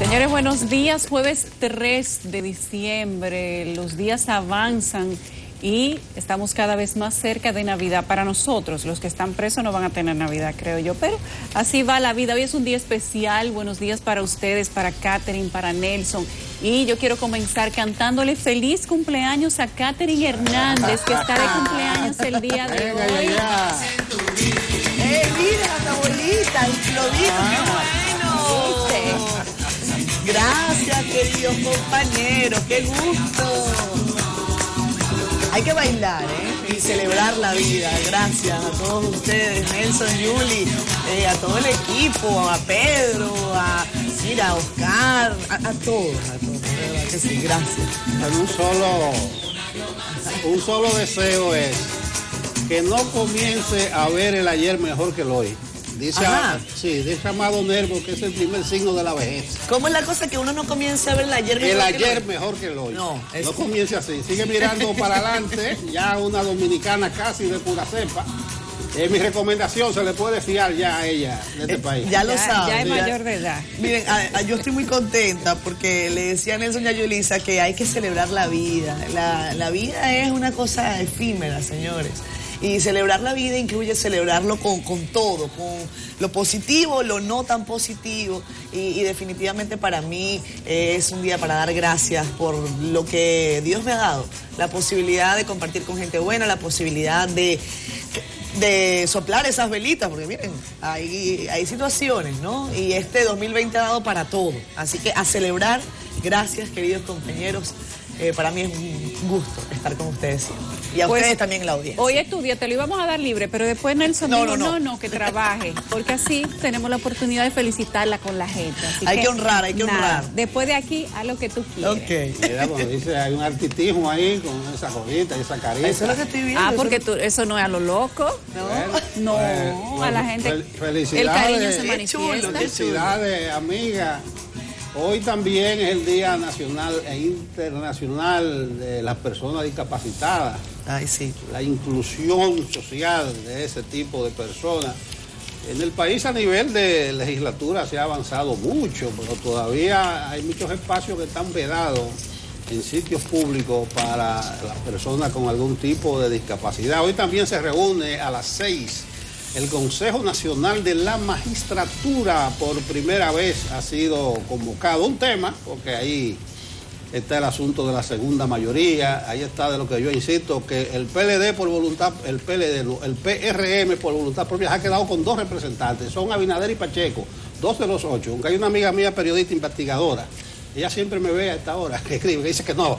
Señores, buenos días. Jueves 3 de diciembre. Los días avanzan y estamos cada vez más cerca de Navidad. Para nosotros, los que están presos no van a tener Navidad, creo yo, pero así va la vida. Hoy es un día especial. Buenos días para ustedes, para Catherine, para Nelson. Y yo quiero comenzar cantándole feliz cumpleaños a Catherine Hernández, que está de cumpleaños el día de hoy. Mira a tu abuelita, lo dijo, qué bueno. Gracias, queridos compañeros, qué gusto. Hay que bailar, y celebrar la vida. Gracias a todos ustedes, Nelson, Yuli, a todo el equipo, a Pedro, a Oscar, a todos, de verdad que sí, gracias. Un solo deseo es que no comience a ver el ayer mejor que el hoy. Dice Amado Nervo que es el primer signo de la vejez. ¿Cómo es la cosa que uno no comience a ver el ayer mejor el que ayer el hoy? Mejor que el hoy. No Comience así. Sigue mirando para adelante. Ya una dominicana casi de pura cepa. Mi recomendación, se le puede fiar ya a ella de este país. Ya lo sabe. Ya es mayor de edad. Miren, yo estoy muy contenta porque le decía a Nelson y a Yulisa que hay que celebrar la vida. La vida es una cosa efímera, señores. Y celebrar la vida incluye celebrarlo con todo, con lo positivo, lo no tan positivo. Y definitivamente para mí es un día para dar gracias por lo que Dios me ha dado. La posibilidad de compartir con gente buena, la posibilidad de soplar esas velitas, porque miren, hay situaciones, ¿no? Y este 2020 ha dado para todo. Así que a celebrar, gracias, queridos compañeros. Para mí es un gusto estar con ustedes siempre. Y a ustedes también en la audiencia. Hoy estudia, te lo íbamos a dar libre, pero después Nelson dijo, no, que trabaje, porque así tenemos la oportunidad de felicitarla con la gente. Hay que honrar. Después de aquí, haz lo que tú quieras. Ok. Mira, como dice, hay un artistismo ahí con esa cosita y esa carita. Eso es lo que estoy viendo. Porque eso no es a lo loco, ¿no? Bueno, a la gente felicidades, el cariño se manifiesta. Felicidades, amiga. Hoy también es el Día Nacional e Internacional de las Personas Discapacitadas. Ay, sí. La inclusión social de ese tipo de personas. En el país a nivel de legislatura se ha avanzado mucho, pero todavía hay muchos espacios que están vedados en sitios públicos para las personas con algún tipo de discapacidad. Hoy también se reúne a las 6 el Consejo Nacional de la Magistratura. Por primera vez ha sido convocado un tema, porque ahí está el asunto de la segunda mayoría, ahí está de lo que yo insisto, que el PLD por voluntad, el PRM por voluntad propia ha quedado con 2 representantes, son Abinader y Pacheco, 2 de los 8, aunque hay una amiga mía periodista investigadora, ella siempre me ve a esta hora, que escribe, que dice que no,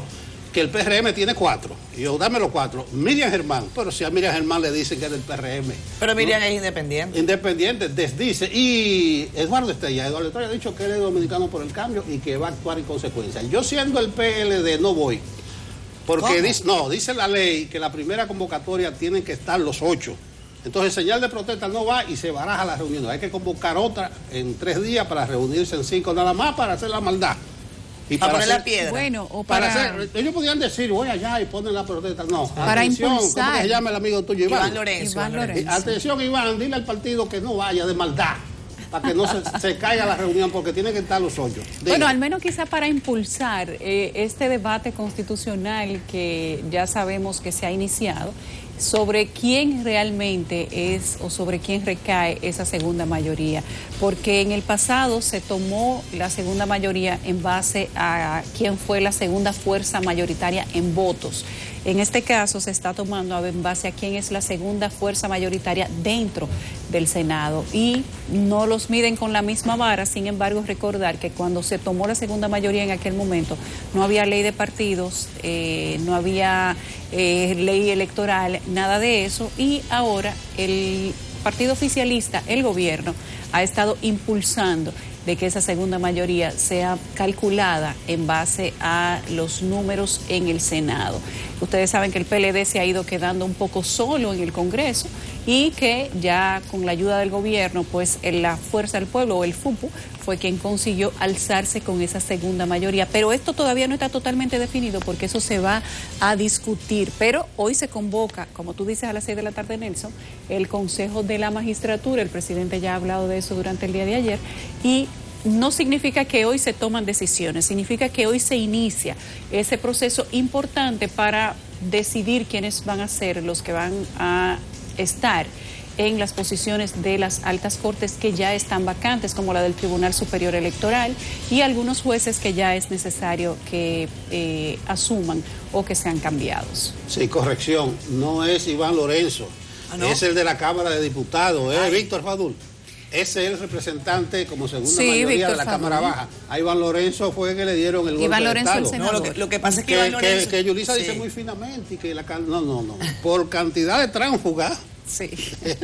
que el PRM tiene 4, y yo dame los 4, Miriam Germán, pero si a Miriam Germán le dicen que es del PRM. Pero Miriam es independiente. Independiente, desdice, y Eduardo Estrella ha dicho que él es dominicano por el cambio y que va a actuar en consecuencia. Yo siendo el PLD no voy, porque dice la ley que la primera convocatoria tienen que estar los 8. Entonces señal de protesta no va y se baraja la reunión. Hay que convocar otra en 3 días para reunirse en 5 nada más para hacer la maldad. Y para poner la piedra. Bueno, o para ellos podían decir, voy allá y ponen la protesta. No, para impulsar. ¿Cómo se llama el amigo tuyo, Iván? Iván Lorenzo. Atención, Iván, dile al partido que no vaya de maldad, para que no se caiga la reunión, porque tienen que estar los 8. Bueno, al menos quizá para impulsar este debate constitucional que ya sabemos que se ha iniciado, sobre quién realmente es o sobre quién recae esa segunda mayoría, porque en el pasado se tomó la segunda mayoría en base a quién fue la segunda fuerza mayoritaria en votos. En este caso se está tomando en base a quién es la segunda fuerza mayoritaria dentro del Senado y no los miden con la misma vara. Sin embargo, recordar que cuando se tomó la segunda mayoría en aquel momento no había ley de partidos, no había ley electoral, nada de eso, y ahora el partido oficialista, el gobierno, ha estado impulsando de que esa segunda mayoría sea calculada en base a los números en el Senado. Ustedes saben que el PLD se ha ido quedando un poco solo en el Congreso y que ya con la ayuda del gobierno, pues la Fuerza del Pueblo o el FUPU fue quien consiguió alzarse con esa segunda mayoría. Pero esto todavía no está totalmente definido porque eso se va a discutir. Pero hoy se convoca, como tú dices, a las 6 de la tarde, Nelson, el Consejo de la Magistratura. El presidente ya ha hablado de eso durante el día de ayer y no significa que hoy se toman decisiones, significa que hoy se inicia ese proceso importante para decidir quiénes van a ser los que van a estar en las posiciones de las altas cortes que ya están vacantes, como la del Tribunal Superior Electoral, y algunos jueces que ya es necesario que asuman o que sean cambiados. Sí, corrección, no es Iván Lorenzo, ¿no? Es el de la Cámara de Diputados, Víctor Fadul. Ese es el representante como segunda mayoría Víctor de la Fadul. Cámara Baja. A Iván Lorenzo fue que le dieron el golpe de Estado. No, lo que pasa es que Iván Lorenzo... Que Yulisa dice muy finamente y que la... No. Por cantidad de tránsfugas. Sí.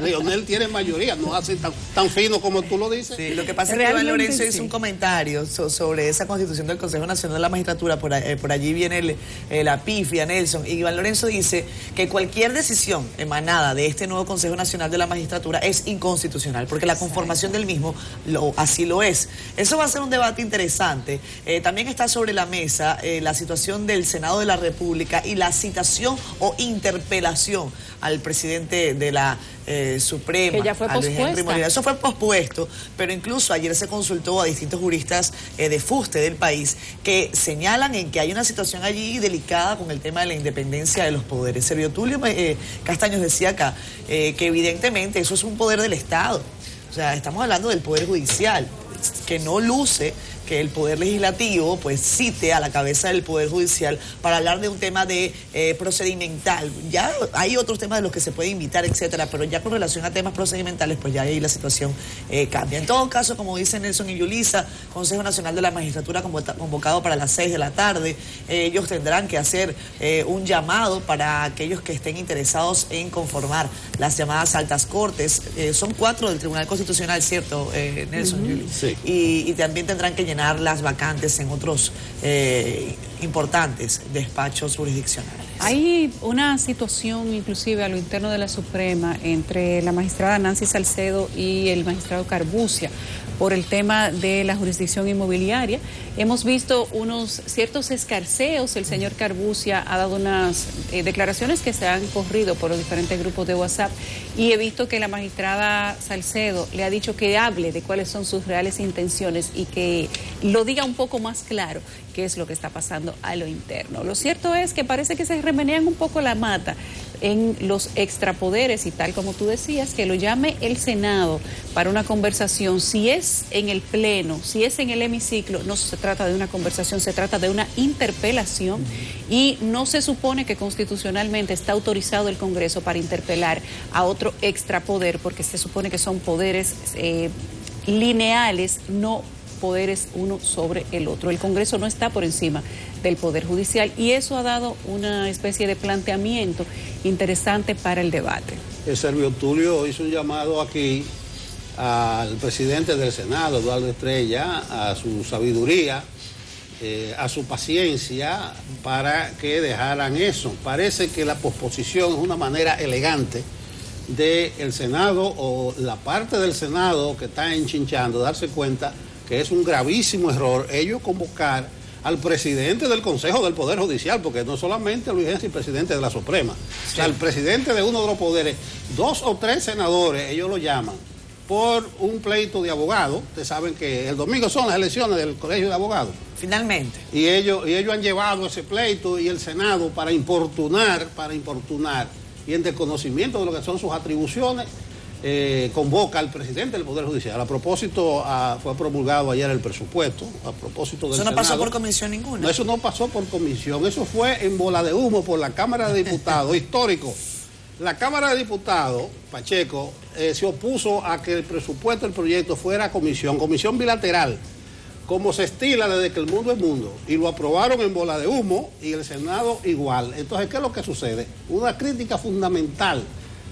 Leonel tiene mayoría, no hace tan fino como tú lo dices. Sí, lo que pasa es que Iván Lorenzo hizo un comentario sobre esa constitución del Consejo Nacional de la Magistratura, por allí viene la pifia, Nelson, y Iván Lorenzo dice que cualquier decisión emanada de este nuevo Consejo Nacional de la Magistratura es inconstitucional, porque la conformación del mismo así lo es. Eso va a ser un debate interesante. También está sobre la mesa la situación del Senado de la República y la citación o interpelación al presidente de la Suprema, que ya fue pospuesta. Eso fue pospuesto, pero incluso ayer se consultó a distintos juristas de fuste del país que señalan en que hay una situación allí delicada con el tema de la independencia de los poderes. Servio Tulio Castaños decía acá que evidentemente eso es un poder del Estado. O sea, estamos hablando del Poder Judicial, que no luce que el Poder Legislativo pues cite a la cabeza del Poder Judicial para hablar de un tema de procedimental. Ya hay otros temas de los que se puede invitar, etcétera, pero ya con relación a temas procedimentales, pues ya ahí la situación cambia. En todo caso, como dicen Nelson y Yulisa, Consejo Nacional de la Magistratura convocado para las 6 de la tarde, ellos tendrán que hacer un llamado para aquellos que estén interesados en conformar las llamadas altas cortes. Son 4 del Tribunal Constitucional, ¿cierto, Nelson y Yulisa? Sí. Y también tendrán que llenar las vacantes en otros importantes despachos jurisdiccionales. Hay una situación inclusive a lo interno de la Suprema entre la magistrada Nancy Salcedo y el magistrado Carbucia por el tema de la jurisdicción inmobiliaria. Hemos visto unos ciertos escarceos. El señor Carbucia ha dado unas declaraciones que se han corrido por los diferentes grupos de WhatsApp, y he visto que la magistrada Salcedo le ha dicho que hable de cuáles son sus reales intenciones y que lo diga un poco más claro qué es lo que está pasando a lo interno. Lo cierto es que parece que se remenean un poco la mata en los extrapoderes, y tal como tú decías, que lo llame el Senado para una conversación. Si es en el Pleno, si es en el hemiciclo, no se trata de una conversación, se trata de una interpelación, y no se supone que constitucionalmente está autorizado el Congreso para interpelar a otro extrapoder, porque se supone que son poderes lineales, no poderes uno sobre el otro. El Congreso no está por encima del Poder Judicial, y eso ha dado una especie de planteamiento interesante para el debate. El Servio Tulio hizo un llamado aquí al presidente del Senado, Eduardo Estrella, a su sabiduría, a su paciencia, para que dejaran eso. Parece que la posposición es una manera elegante del Senado, o la parte del Senado que está enchinchando, darse cuenta que es un gravísimo error ellos convocar al presidente del Consejo del Poder Judicial, porque no solamente Luis Henry, presidente de la Suprema, sí, o sea, el presidente de uno de los poderes, 2 o 3 senadores, ellos lo llaman, por un pleito de abogados. Ustedes saben que el domingo son las elecciones del Colegio de Abogados. Finalmente. Y ellos han llevado ese pleito y el Senado para importunar, y en desconocimiento de lo que son sus atribuciones, convoca al presidente del Poder Judicial. A propósito, fue promulgado ayer el presupuesto, a propósito del Senado. ¿Eso no pasó por comisión ninguna? No, eso no pasó por comisión, eso fue en bola de humo por la Cámara de Diputados, histórico. La Cámara de Diputados, Pacheco, se opuso a que el presupuesto del proyecto fuera comisión bilateral, como se estila desde que el mundo es mundo, y lo aprobaron en bola de humo, y el Senado igual. Entonces, ¿qué es lo que sucede? Una crítica fundamental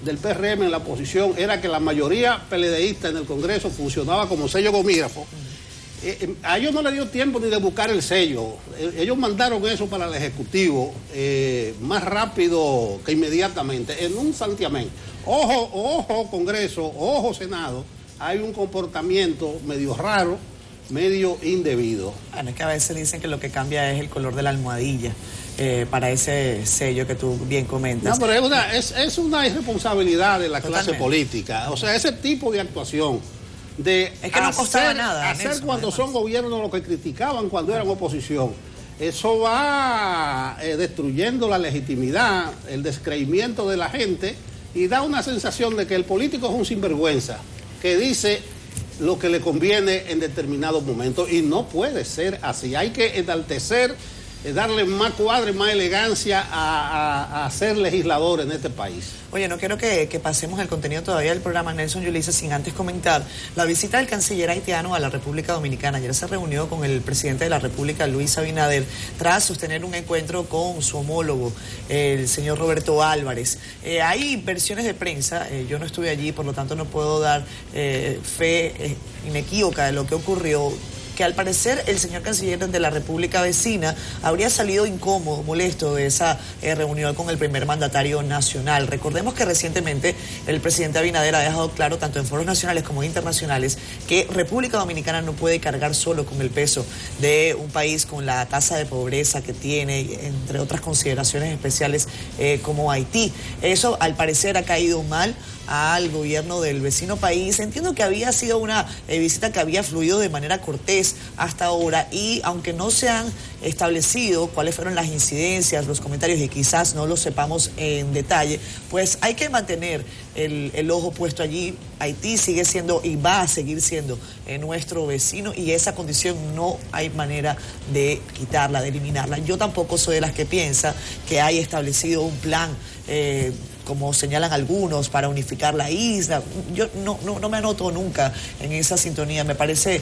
del PRM en la oposición era que la mayoría PLDista en el Congreso funcionaba como sello gomígrafo. A ellos no le dio tiempo ni de buscar el sello. Ellos mandaron eso para el Ejecutivo más rápido que inmediatamente, en un santiamén. Ojo Congreso, ojo Senado, hay un comportamiento medio raro, medio indebido. Bueno, es que a veces dicen que lo que cambia es el color de la almohadilla para ese sello que tú bien comentas. No, pero es una irresponsabilidad de la clase política. O sea, ese tipo de actuación de es que no costaba nada, hacer Nelson, cuando además son gobiernos lo que criticaban cuando eran oposición. Eso va destruyendo la legitimidad, el descreimiento de la gente y da una sensación de que el político es un sinvergüenza que dice lo que le conviene en determinados momentos y no puede ser así. Hay que enaltecer, darle más cuadre, más elegancia a ser legislador en este país. Oye, no quiero que pasemos el contenido todavía del programa, Nelson Yulisa, sin antes comentar la visita del canciller haitiano a la República Dominicana. Ayer se reunió con el presidente de la República, Luis Abinader, tras sostener un encuentro con su homólogo, el señor Roberto Álvarez. Hay versiones de prensa, yo no estuve allí, por lo tanto no puedo dar fe inequívoca de lo que ocurrió, que al parecer el señor canciller de la República vecina habría salido incómodo, molesto de esa reunión con el primer mandatario nacional. Recordemos que recientemente el presidente Abinader ha dejado claro, tanto en foros nacionales como internacionales, que República Dominicana no puede cargar solo con el peso de un país con la tasa de pobreza que tiene, entre otras consideraciones especiales como Haití. Eso al parecer ha caído mal al gobierno del vecino país. Entiendo que había sido una visita que había fluido de manera cortés hasta ahora y aunque no se han establecido cuáles fueron las incidencias, los comentarios y quizás no los sepamos en detalle, pues hay que mantener el ojo puesto allí. Haití sigue siendo y va a seguir siendo nuestro vecino y esa condición no hay manera de quitarla, de eliminarla. Yo tampoco soy de las que piensa que hay establecido un plan como señalan algunos, para unificar la isla. Yo no me anoto nunca en esa sintonía. Me parece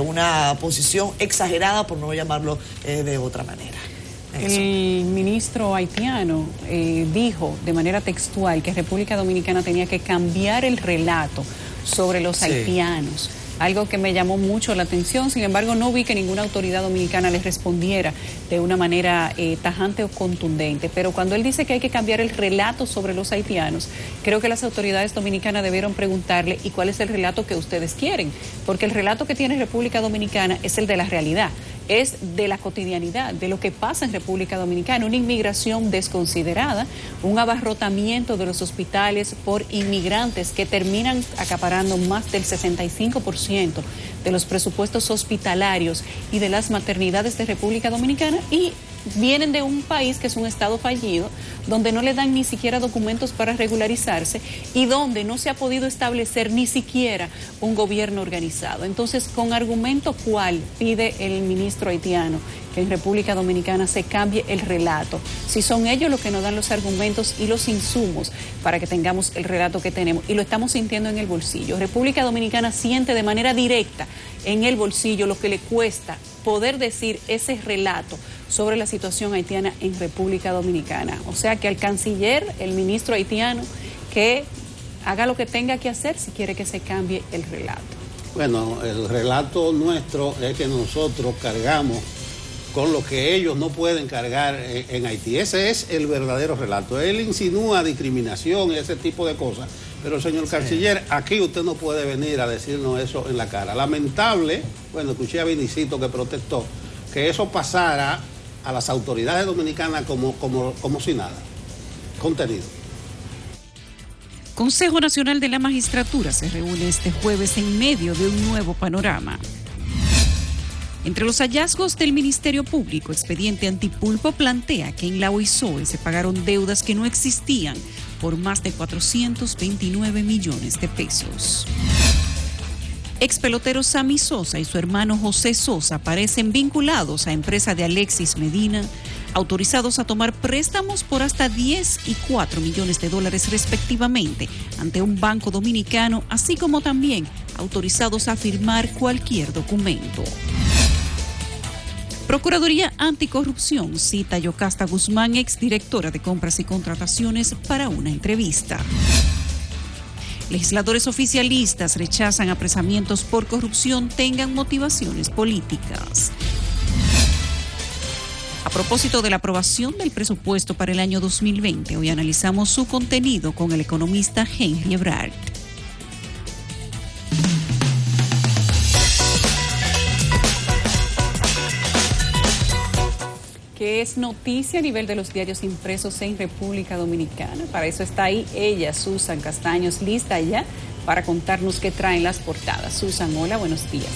una posición exagerada, por no llamarlo de otra manera. El ministro haitiano dijo de manera textual que República Dominicana tenía que cambiar el relato sobre los haitianos. Algo que me llamó mucho la atención. Sin embargo, no vi que ninguna autoridad dominicana les respondiera de una manera tajante o contundente. Pero cuando él dice que hay que cambiar el relato sobre los haitianos, creo que las autoridades dominicanas debieron preguntarle ¿y cuál es el relato que ustedes quieren? Porque el relato que tiene República Dominicana es el de la realidad, es de la cotidianidad, de lo que pasa en República Dominicana, una inmigración desconsiderada, un abarrotamiento de los hospitales por inmigrantes que terminan acaparando más del 65% de los presupuestos hospitalarios y de las maternidades de República Dominicana y vienen de un país que es un estado fallido, donde no le dan ni siquiera documentos para regularizarse y donde no se ha podido establecer ni siquiera un gobierno organizado. Entonces, ¿con argumento cuál pide el ministro haitiano que en República Dominicana se cambie el relato? Si son ellos los que nos dan los argumentos y los insumos para que tengamos el relato que tenemos, y lo estamos sintiendo en el bolsillo. República Dominicana siente de manera directa en el bolsillo lo que le cuesta poder decir ese relato sobre la situación haitiana en República Dominicana. O sea que al canciller, el ministro haitiano, que haga lo que tenga que hacer si quiere que se cambie el relato. Bueno, el relato nuestro es que nosotros cargamos con lo que ellos no pueden cargar en Haití. Ese es el verdadero relato. Él insinúa discriminación y ese tipo de cosas, pero señor canciller, aquí usted no puede venir a decirnos eso en la cara. Lamentable, bueno, escuché a Vinicito que protestó, que eso pasara a las autoridades dominicanas como si nada. Contenido. Consejo Nacional de la Magistratura se reúne este jueves en medio de un nuevo panorama. Entre los hallazgos del Ministerio Público, Expediente Antipulpo plantea que en la OISOE se pagaron deudas que no existían por más de 429 millones de pesos. Ex pelotero Sammy Sosa y su hermano José Sosa parecen vinculados a empresa de Alexis Medina, autorizados a tomar préstamos por hasta 10 y 4 millones de dólares respectivamente ante un banco dominicano, así como también autorizados a firmar cualquier documento. Procuraduría Anticorrupción cita a Yocasta Guzmán, exdirectora de Compras y Contrataciones, para una entrevista. Legisladores oficialistas rechazan apresamientos por corrupción tengan motivaciones políticas. A propósito de la aprobación del presupuesto para el año 2020, hoy analizamos su contenido con el economista Henry Ebrard. Que es noticia a nivel de los diarios impresos en República Dominicana. Para eso está ahí ella, Susan Castaños, lista ya para contarnos qué traen las portadas. Susan, hola, buenos días.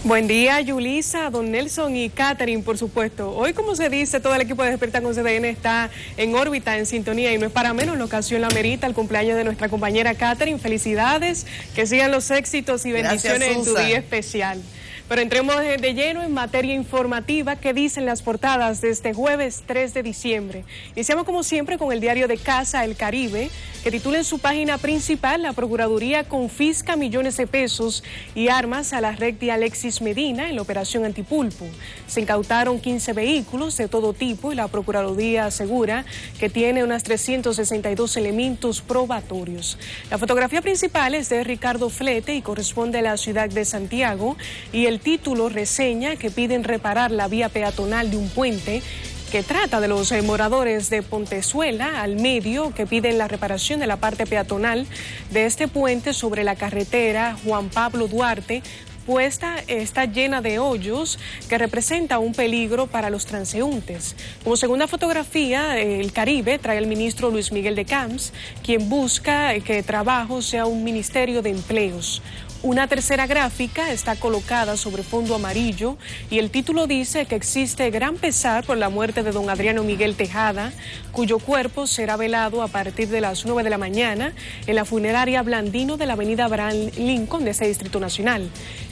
Buen día, Yulisa, don Nelson y Catherine, por supuesto. Hoy, como se dice, todo el equipo de Despierta con CDN está en órbita, en sintonía, y no es para menos, la ocasión la merita, el cumpleaños de nuestra compañera Catherine. Felicidades, que sigan los éxitos y bendiciones en tu día especial. Pero entremos de lleno en materia informativa. ¿Qué dicen las portadas de este jueves 3 de diciembre? Iniciamos como siempre con el diario de Casa El Caribe, que titula en su página principal: la Procuraduría confisca millones de pesos y armas a la red de Alexis Medina en la operación Antipulpo. Se incautaron 15 vehículos de todo tipo y la Procuraduría asegura que tiene unas 362 elementos probatorios. La fotografía principal es de Ricardo Flete y corresponde a la ciudad de Santiago, y el título reseña que piden reparar la vía peatonal de un puente, que trata de los moradores de Pontezuela al Medio, que piden la reparación de la parte peatonal de este puente sobre la carretera Juan Pablo Duarte, pues está llena de hoyos que representa un peligro para los transeúntes. Como segunda fotografía, El Caribe trae el ministro Luis Miguel de Camps, quien busca que trabajo sea un ministerio de empleos. Una tercera gráfica está colocada sobre fondo amarillo y el título dice que existe gran pesar por la muerte de don Adriano Miguel Tejada, cuyo cuerpo será velado a partir de las 9 de la mañana en la funeraria Blandino de la avenida Abraham Lincoln de ese Distrito Nacional.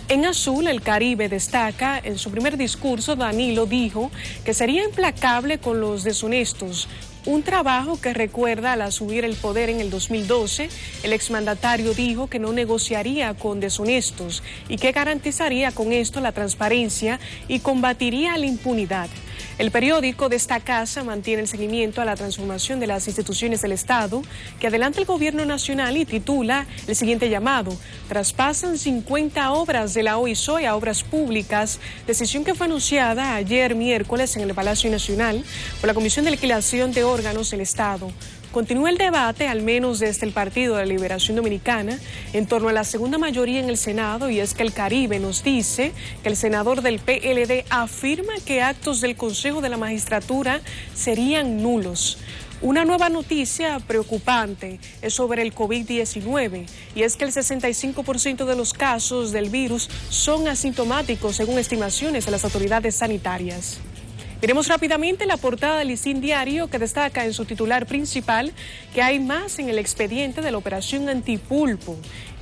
En azul, El Caribe destaca: en su primer discurso, Danilo dijo que sería implacable con los deshonestos. Un trabajo que recuerda al asumir el poder en el 2012, el exmandatario dijo que no negociaría con deshonestos y que garantizaría con esto la transparencia y combatiría la impunidad. El periódico de esta casa mantiene el seguimiento a la transformación de las instituciones del Estado que adelanta el gobierno nacional y titula el siguiente llamado: traspasan 50 obras de la OISOE a obras públicas, decisión que fue anunciada ayer miércoles en el Palacio Nacional por la Comisión de Liquidación de Órganos del Estado. Continúa el debate, al menos desde el Partido de la Liberación Dominicana, en torno a la segunda mayoría en el Senado, y es que El Caribe nos dice que el senador del PLD afirma que actos del Consejo de la Magistratura serían nulos. Una nueva noticia preocupante es sobre el COVID-19, y es que el 65% de los casos del virus son asintomáticos, según estimaciones de las autoridades sanitarias. Miremos rápidamente la portada del Listín Diario, que destaca en su titular principal que hay más en el expediente de la operación Antipulpo,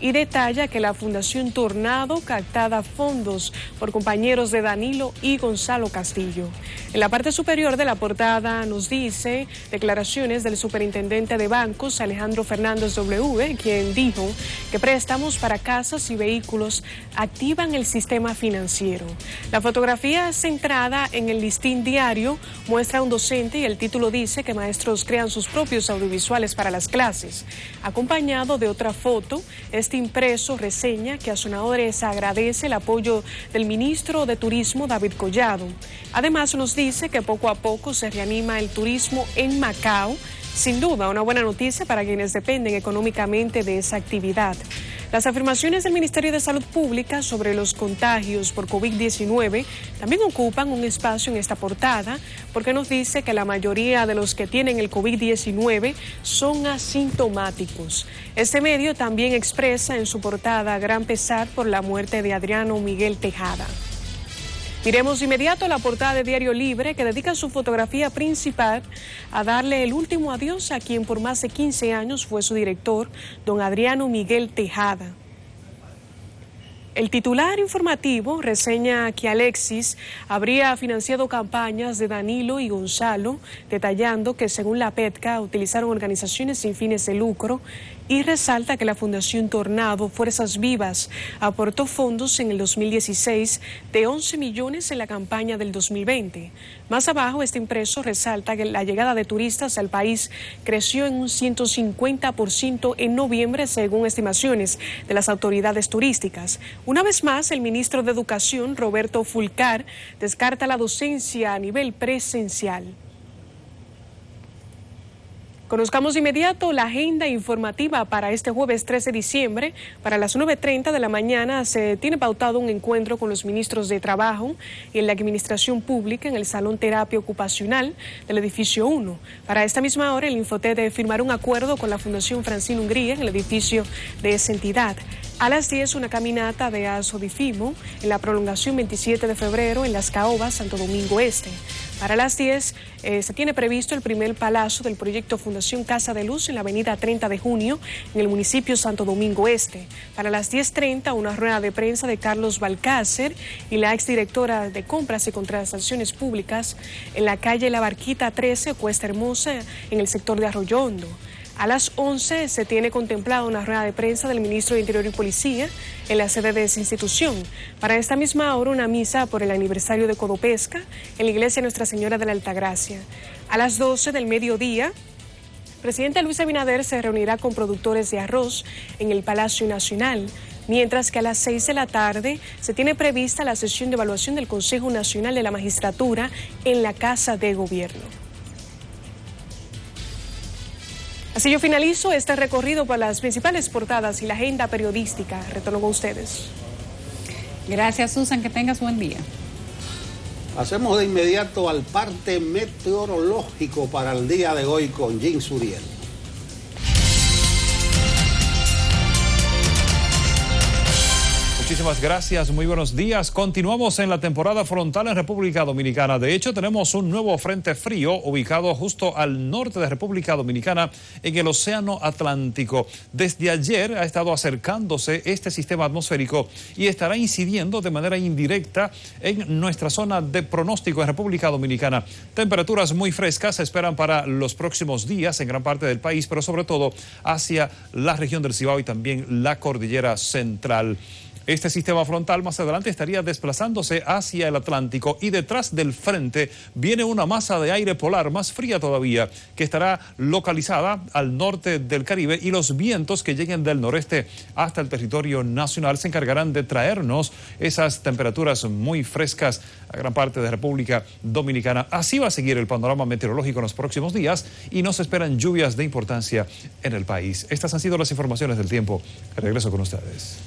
y detalla que la Fundación Tornado captaba fondos por compañeros de Danilo y Gonzalo Castillo. En la parte superior de la portada nos dice declaraciones del superintendente de bancos, Alejandro Fernández W., quien dijo que préstamos para casas y vehículos activan el sistema financiero. La fotografía centrada en el Listín Diario muestra a un docente y el título dice que maestros crean sus propios audiovisuales para las clases. Acompañado de otra foto, este impreso reseña que a Sonadores agradece el apoyo del ministro de Turismo, David Collado. Además, nos dice que poco a poco se reanima el turismo en Macao. Sin duda, una buena noticia para quienes dependen económicamente de esa actividad. Las afirmaciones del Ministerio de Salud Pública sobre los contagios por COVID-19 también ocupan un espacio en esta portada, porque nos dice que la mayoría de los que tienen el COVID-19 son asintomáticos. Este medio también expresa en su portada gran pesar por la muerte de Adriano Miguel Tejada. Miremos de inmediato la portada de Diario Libre, que dedica su fotografía principal a darle el último adiós a quien por más de 15 años fue su director, don Adriano Miguel Tejada. El titular informativo reseña que Alexis habría financiado campañas de Danilo y Gonzalo, detallando que según la PETCA utilizaron organizaciones sin fines de lucro, y resalta que la Fundación Tornado Fuerzas Vivas aportó fondos en el 2016 de 11 millones en la campaña del 2020. Más abajo, este impreso resalta que la llegada de turistas al país creció en un 150% en noviembre, según estimaciones de las autoridades turísticas. Una vez más, el ministro de Educación, Roberto Fulcar, descarta la docencia a nivel presencial. Conozcamos de inmediato la agenda informativa para este jueves 13 de diciembre. Para las 9:30 de la mañana se tiene pautado un encuentro con los ministros de Trabajo y en la Administración Pública en el Salón Terapia Ocupacional del edificio 1. Para esta misma hora, el Infoted firmará un acuerdo con la Fundación Francine Hungría en el edificio de esa entidad. A las 10, una caminata de Asodifimo en la prolongación 27 de febrero en Las Caobas, Santo Domingo Este. Para las 10 se tiene previsto el primer palazo del proyecto Fundación Casa de Luz en la avenida 30 de junio en el municipio Santo Domingo Este. Para las 10:30, una rueda de prensa de Carlos Balcácer y la exdirectora de Compras y Contrataciones Públicas en la calle La Barquita 13, Cuesta Hermosa, en el sector de Arroyo Hondo. A las 11 se tiene contemplada una rueda de prensa del ministro de Interior y Policía en la sede de esa institución. Para esta misma hora, una misa por el aniversario de Codopesca en la iglesia Nuestra Señora de la Altagracia. A las 12 del mediodía, el presidente Luis Abinader se reunirá con productores de arroz en el Palacio Nacional, mientras que a las 6 de la tarde se tiene prevista la sesión de evaluación del Consejo Nacional de la Magistratura en la Casa de Gobierno. Así yo finalizo este recorrido por las principales portadas y la agenda periodística. Retorno con ustedes. Gracias, Susan, que tengas buen día. Hacemos de inmediato al parte meteorológico para el día de hoy con Jean Suriel. Muchísimas gracias, muy buenos días. Continuamos en la temporada frontal en República Dominicana. De hecho, tenemos un nuevo frente frío ubicado justo al norte de República Dominicana en el Océano Atlántico. Desde ayer ha estado acercándose este sistema atmosférico y estará incidiendo de manera indirecta en nuestra zona de pronóstico en República Dominicana. Temperaturas muy frescas se esperan para los próximos días en gran parte del país, pero sobre todo hacia la región del Cibao y también la cordillera central. Este sistema frontal más adelante estaría desplazándose hacia el Atlántico y detrás del frente viene una masa de aire polar más fría todavía que estará localizada al norte del Caribe y los vientos que lleguen del noreste hasta el territorio nacional se encargarán de traernos esas temperaturas muy frescas a gran parte de República Dominicana. Así va a seguir el panorama meteorológico en los próximos días y nos esperan lluvias de importancia en el país. Estas han sido las informaciones del tiempo. Regreso con ustedes.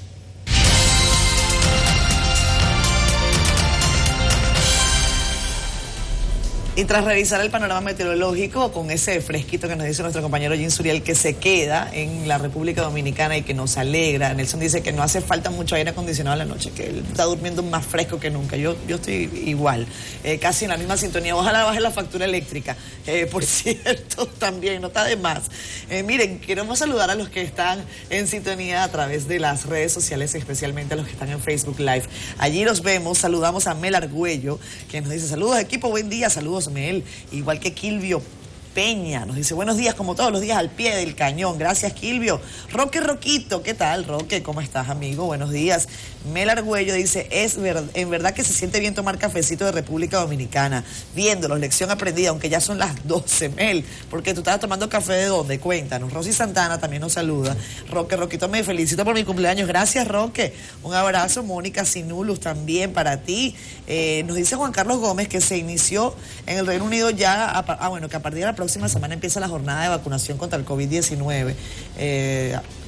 Y tras revisar el panorama meteorológico con ese fresquito que nos dice nuestro compañero Jean Suriel que se queda en la República Dominicana y que nos alegra, Nelson dice que no hace falta mucho aire acondicionado en la noche, que él está durmiendo más fresco que nunca. Yo estoy igual, casi en la misma sintonía. Ojalá baje la factura eléctrica, por cierto, también, no está de más. Miren, queremos saludar a los que están en sintonía a través de las redes sociales, especialmente a los que están en Facebook Live. Allí los vemos, saludamos a Mel Argüello, que nos dice, saludos equipo, buen día, saludos Mel, igual que Kilvio Peña, nos dice buenos días como todos los días al pie del cañón, gracias Kilvio. Roque Roquito, ¿qué tal Roque? ¿Cómo estás amigo? Buenos días. Mel Argüello dice, en verdad que se siente bien tomar cafecito de República Dominicana, viéndolos, lección aprendida, aunque ya son las 12, Mel, porque tú estabas tomando café ¿de dónde? Cuéntanos. Rosy Santana también nos saluda. Roque Roquito, me felicito por mi cumpleaños, gracias Roque, un abrazo. Mónica Sinulus también para ti. Nos dice Juan Carlos Gómez que se inició en el Reino Unido ya, bueno, que a partir de la próxima semana empieza la jornada de vacunación contra el COVID-19.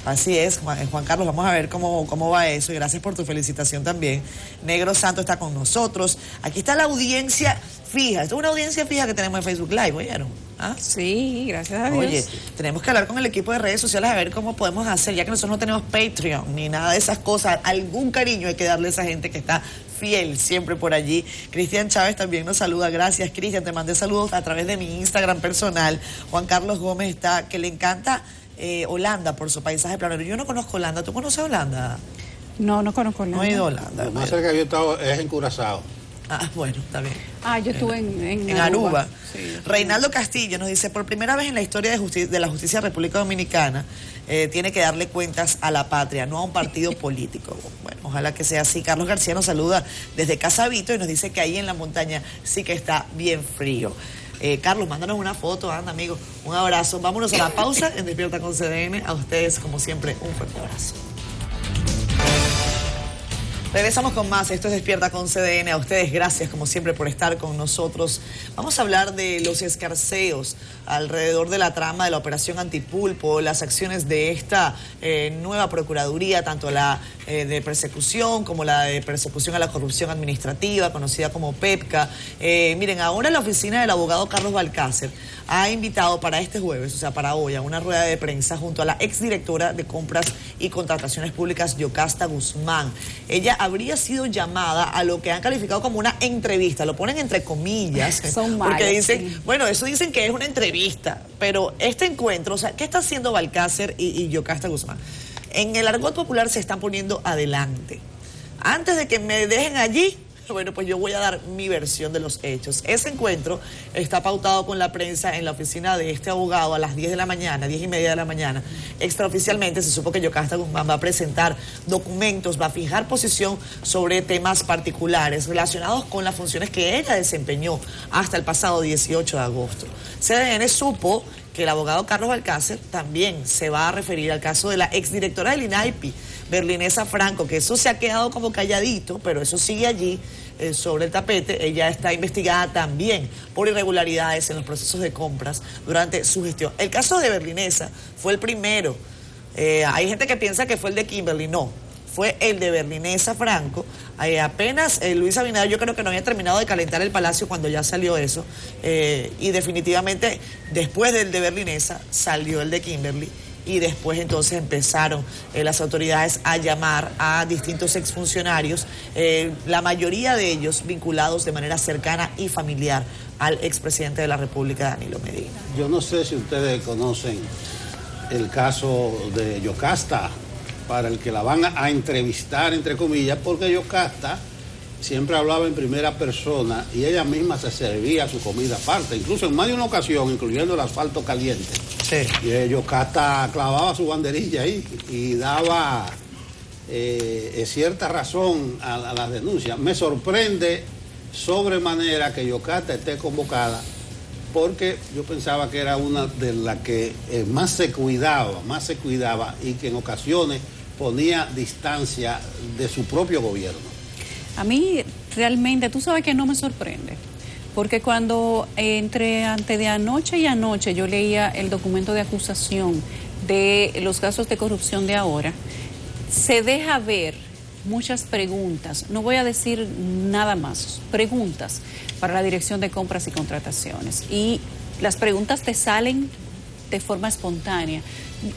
Así es, Juan Carlos, vamos a ver cómo va eso y gracias por tu felicitación también. Negro Santo está con nosotros. Aquí está la audiencia fija, esto es una audiencia fija que tenemos en Facebook Live, ¿oyeron? ¿Ah? Sí, gracias a Dios. Oye, tenemos que hablar con el equipo de redes sociales a ver cómo podemos hacer, ya que nosotros no tenemos Patreon ni nada de esas cosas, algún cariño hay que darle a esa gente que está fiel siempre por allí. Cristian Chávez también nos saluda, gracias Cristian, te mandé saludos a través de mi Instagram personal. Juan Carlos Gómez está, que le encanta Holanda por su paisaje planero. Yo no conozco Holanda, ¿tú conoces Holanda? No, no conozco Holanda. No he ido a Holanda. Lo más cerca que yo he estado es en Curazao. Ah, bueno, está bien. Ah, yo estuve en Aruba. Sí, Reinaldo Castillo nos dice, por primera vez en la historia de la justicia de República Dominicana, tiene que darle cuentas a la patria, no a un partido político. Bueno, ojalá que sea así. Carlos García nos saluda desde Casavito y nos dice que ahí en la montaña sí que está bien frío. Carlos, mándanos una foto, anda amigo, un abrazo. Vámonos a la pausa en Despierta con CDN. A ustedes, como siempre, un fuerte abrazo. Regresamos con más. Esto es Despierta con CDN. A ustedes gracias como siempre por estar con nosotros. Vamos a hablar de los escarceos alrededor de la trama de la operación Antipulpo, las acciones de esta nueva Procuraduría, tanto la de persecución como la de persecución a la corrupción administrativa, conocida como PEPCA. Miren, ahora la oficina del abogado Carlos Balcácer ha invitado para este jueves, o sea, para hoy, a una rueda de prensa junto a la exdirectora de Compras y Contrataciones Públicas, Yocasta Guzmán. Ella habría sido llamada a lo que han calificado como una entrevista, lo ponen entre comillas, son malos, porque dicen, sí. Bueno, eso dicen que es una entrevista, pero este encuentro, o sea, ¿qué está haciendo Balcácer y Yocasta Guzmán? En el argot popular se están poniendo adelante. Antes de que me dejen allí, bueno, pues yo voy a dar mi versión de los hechos. Ese encuentro está pautado con la prensa en la oficina de este abogado a las 10 de la mañana, 10:30 de la mañana. Extraoficialmente se supo que Yocasta Guzmán va a presentar documentos, va a fijar posición sobre temas particulares relacionados con las funciones que ella desempeñó hasta el pasado 18 de agosto. CDN supo que el abogado Carlos Balcácer también se va a referir al caso de la exdirectora del INAIPI, Berlinesa Franco, que eso se ha quedado como calladito, pero eso sigue allí sobre el tapete. Ella está investigada también por irregularidades en los procesos de compras durante su gestión. El caso de Berlinesa fue el primero. Hay gente que piensa que fue el de Kimberly, no. Fue el de Berlinesa Franco. Apenas Luis Abinader, yo creo que no había terminado de calentar el palacio cuando ya salió eso. Y definitivamente después del de Berlinesa salió el de Kimberly. Y después entonces empezaron las autoridades a llamar a distintos exfuncionarios, la mayoría de ellos vinculados de manera cercana y familiar al expresidente de la República, Danilo Medina. Yo no sé si ustedes conocen el caso de Yocasta, para el que la van a entrevistar, entre comillas, porque Yocasta siempre hablaba en primera persona y ella misma se servía su comida aparte, incluso en más de una ocasión, incluyendo el asfalto caliente. Sí. Y Yocasta clavaba su banderilla ahí y daba cierta razón a las denuncias. Me sorprende sobremanera que Yocasta esté convocada, porque yo pensaba que era una de las que más se cuidaba y que en ocasiones ponía distancia de su propio gobierno. A mí realmente, tú sabes que no me sorprende, porque cuando antes de anoche y anoche yo leía el documento de acusación de los casos de corrupción de ahora, se deja ver muchas preguntas, no voy a decir nada más, preguntas para la Dirección de Compras y Contrataciones. Y las preguntas te salen de forma espontánea.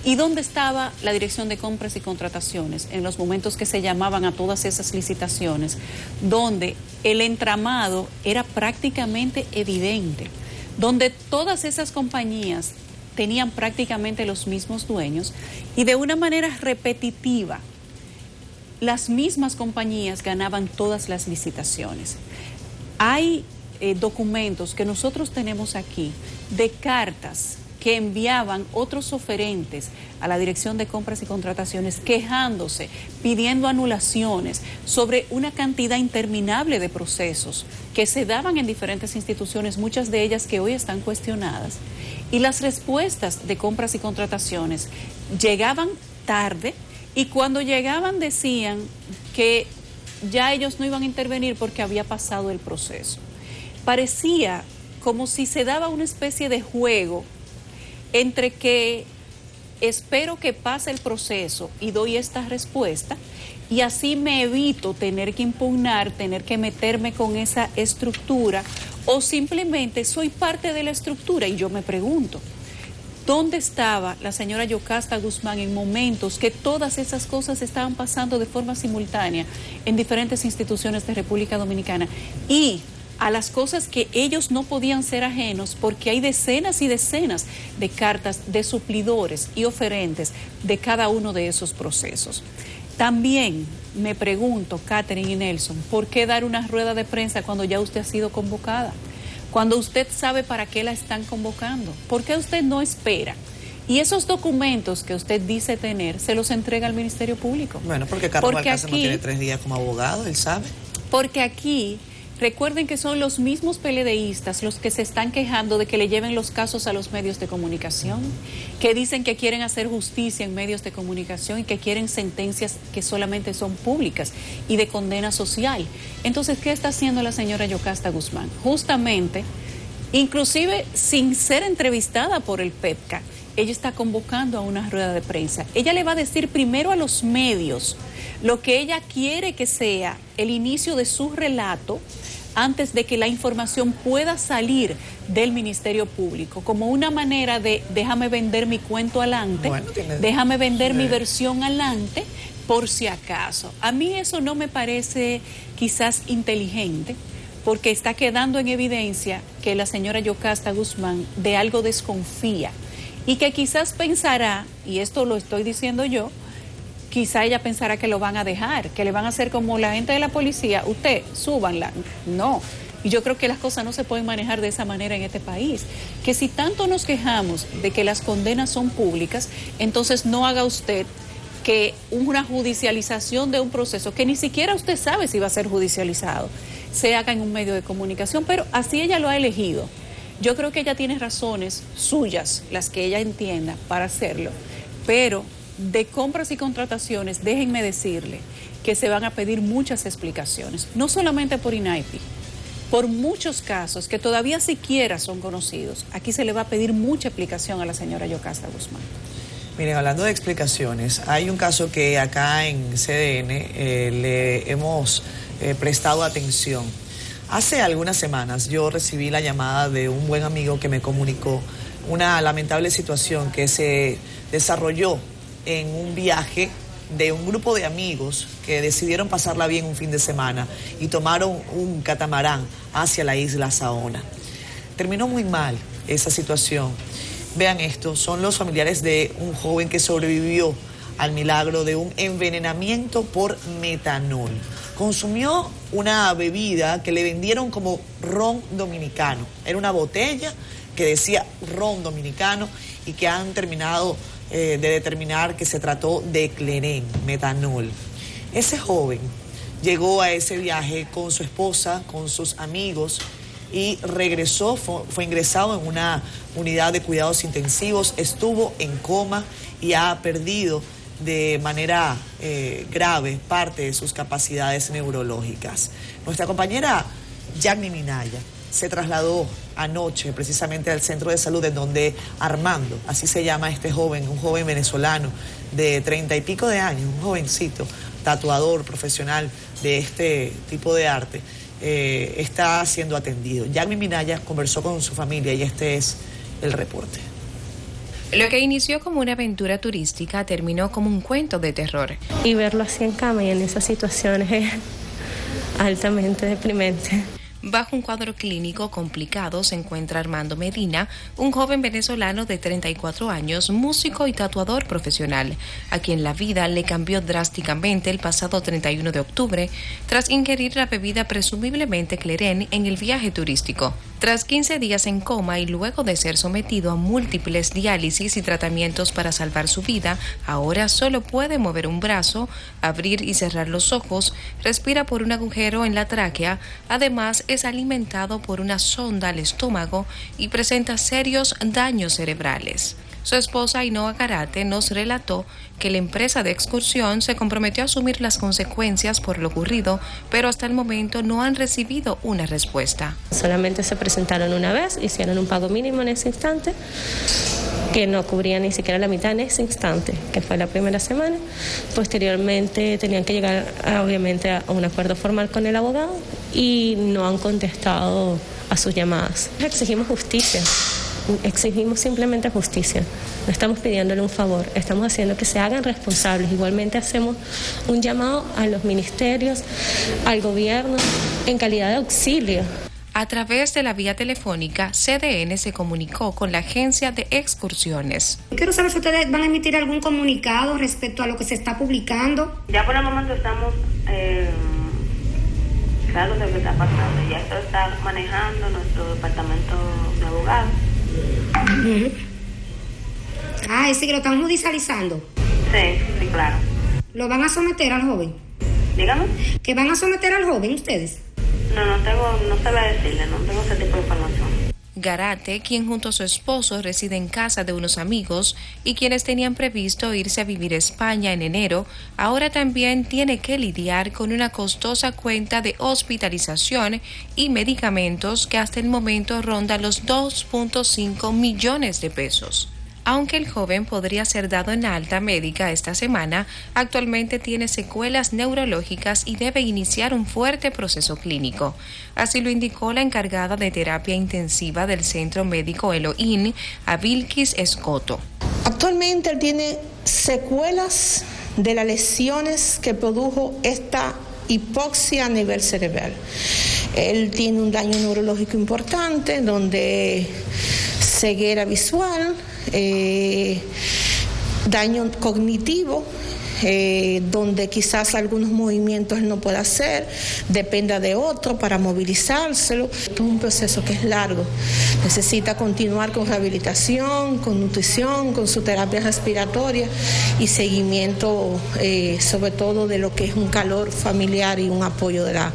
¿Y dónde estaba la Dirección de Compras y Contrataciones en los momentos que se llamaban a todas esas licitaciones, donde el entramado era prácticamente evidente, donde todas esas compañías tenían prácticamente los mismos dueños y de una manera repetitiva las mismas compañías ganaban todas las licitaciones? Hay documentos que nosotros tenemos aquí de cartas que enviaban otros oferentes a la Dirección de Compras y Contrataciones quejándose, pidiendo anulaciones sobre una cantidad interminable de procesos que se daban en diferentes instituciones, muchas de ellas que hoy están cuestionadas. Y las respuestas de Compras y Contrataciones llegaban tarde y cuando llegaban decían que ya ellos no iban a intervenir porque había pasado el proceso. Parecía como si se daba una especie de juego entre que espero que pase el proceso y doy esta respuesta y así me evito tener que impugnar, tener que meterme con esa estructura, o simplemente soy parte de la estructura. Y yo me pregunto, ¿dónde estaba la señora Yocasta Guzmán en momentos que todas esas cosas estaban pasando de forma simultánea en diferentes instituciones de República Dominicana? Y a las cosas que ellos no podían ser ajenos, porque hay decenas y decenas de cartas de suplidores y oferentes de cada uno de esos procesos. También me pregunto, Catherine y Nelson, ¿por qué dar una rueda de prensa cuando ya usted ha sido convocada? Cuando usted sabe para qué la están convocando, ¿por qué usted no espera? Y esos documentos que usted dice tener, se los entrega al Ministerio Público. Bueno, porque Carlos Balcácer no tiene 3 días como abogado, él sabe. Porque aquí Recuerden que son los mismos PLDistas los que se están quejando de que le lleven los casos a los medios de comunicación, que dicen que quieren hacer justicia en medios de comunicación y que quieren sentencias que solamente son públicas y de condena social. Entonces, ¿qué está haciendo la señora Yocasta Guzmán? Justamente, inclusive sin ser entrevistada por el PEPCA, ella está convocando a una rueda de prensa. Ella le va a decir primero a los medios lo que ella quiere que sea el inicio de su relato antes de que la información pueda salir del Ministerio Público, como una manera de déjame vender mi cuento adelante, déjame vender mi versión adelante, por si acaso. A mí eso no me parece quizás inteligente, porque está quedando en evidencia que la señora Yocasta Guzmán de algo desconfía y que quizás pensará, y esto lo estoy diciendo yo, quizá ella pensará que lo van a dejar, que le van a hacer como la gente de la policía, usted, súbanla. No, y yo creo que las cosas no se pueden manejar de esa manera en este país, que si tanto nos quejamos de que las condenas son públicas, entonces no haga usted que una judicialización de un proceso que ni siquiera usted sabe si va a ser judicializado, se haga en un medio de comunicación, pero así ella lo ha elegido. Yo creo que ella tiene razones suyas, las que ella entienda, para hacerlo, pero de compras y contrataciones, déjenme decirle que se van a pedir muchas explicaciones, no solamente por INAIPI, por muchos casos que todavía siquiera son conocidos. Aquí se le va a pedir mucha explicación a la señora Yocasta Guzmán. Miren, hablando de explicaciones, hay un caso que acá en CDN le hemos prestado atención. Hace algunas semanas yo recibí la llamada de un buen amigo que me comunicó una lamentable situación que se desarrolló en un viaje de un grupo de amigos que decidieron pasarla bien un fin de semana y tomaron un catamarán hacia la isla Saona. Terminó muy mal esa situación. Vean esto, son los familiares de un joven que sobrevivió al milagro de un envenenamiento por metanol. Consumió una bebida que le vendieron como ron dominicano. Era una botella que decía ron dominicano y que han terminado de determinar que se trató de cleren, metanol. Ese joven llegó a ese viaje con su esposa, con sus amigos y regresó, fue ingresado en una unidad de cuidados intensivos, estuvo en coma y ha perdido de manera grave parte de sus capacidades neurológicas. Nuestra compañera Yagni Minaya se trasladó anoche precisamente al centro de salud en donde Armando, así se llama este joven, un joven venezolano de 30 y pico de años, un jovencito, tatuador profesional de este tipo de arte, está siendo atendido. Yagni Minaya conversó con su familia y este es el reporte. Lo que inició como una aventura turística terminó como un cuento de terror. Y verlo así en cama y en esas situaciones es altamente deprimente. Bajo un cuadro clínico complicado se encuentra Armando Medina, un joven venezolano de 34 años, músico y tatuador profesional, a quien la vida le cambió drásticamente el pasado 31 de octubre tras ingerir la bebida presumiblemente cleren en el viaje turístico. Tras 15 días en coma y luego de ser sometido a múltiples diálisis y tratamientos para salvar su vida, ahora solo puede mover un brazo, abrir y cerrar los ojos, respira por un agujero en la tráquea, además es alimentado por una sonda al estómago y presenta serios daños cerebrales. Su esposa Ainhoa Garate nos relató que la empresa de excursión se comprometió a asumir las consecuencias por lo ocurrido, pero hasta el momento no han recibido una respuesta. Solamente se presentaron una vez, hicieron un pago mínimo en ese instante, que no cubría ni siquiera la mitad en ese instante, que fue la primera semana. Posteriormente tenían que llegar, obviamente, a un acuerdo formal con el abogado y no han contestado a sus llamadas. Exigimos justicia. Exigimos simplemente justicia, no estamos pidiéndole un favor, estamos haciendo que se hagan responsables. Igualmente hacemos un llamado a los ministerios, al gobierno, en calidad de auxilio. A través de la vía telefónica, CDN se comunicó con la agencia de excursiones. Quiero saber si ustedes van a emitir algún comunicado respecto a lo que se está publicando. Ya por el momento estamos claros de lo que está pasando. Ya esto está manejando nuestro departamento de abogados. Ah, ese que lo están judicializando. Sí, claro. ¿Lo van a someter al joven? Dígame. ¿Que van a someter al joven ustedes? No sabía decirle, no tengo ese tipo de información. Garate, quien junto a su esposo reside en casa de unos amigos y quienes tenían previsto irse a vivir a España en enero, ahora también tiene que lidiar con una costosa cuenta de hospitalización y medicamentos que hasta el momento ronda los 2.5 millones de pesos. Aunque el joven podría ser dado en alta médica esta semana, actualmente tiene secuelas neurológicas y debe iniciar un fuerte proceso clínico. Así lo indicó la encargada de terapia intensiva del Centro Médico Elohim, Avilkis Escoto. Actualmente él tiene secuelas de las lesiones que produjo esta hipoxia a nivel cerebral. Él tiene un daño neurológico importante, donde ceguera visual, daño cognitivo, donde quizás algunos movimientos él no pueda hacer, dependa de otro para movilizárselo. Esto es un proceso que es largo, necesita continuar con rehabilitación, con nutrición, con su terapia respiratoria y seguimiento, sobre todo de lo que es un calor familiar y un apoyo de la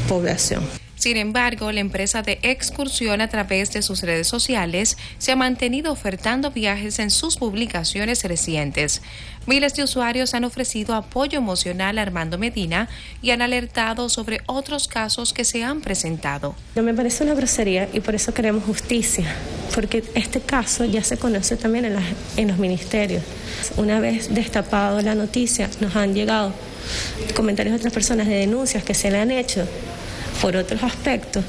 población. Sin embargo, la empresa de excursión, a través de sus redes sociales, se ha mantenido ofertando viajes en sus publicaciones recientes. Miles de usuarios han ofrecido apoyo emocional a Armando Medina y han alertado sobre otros casos que se han presentado. Me parece una grosería y por eso queremos justicia, porque este caso ya se conoce también en los ministerios. Una vez destapado la noticia, nos han llegado comentarios de otras personas de denuncias que se le han hecho por otros aspectos.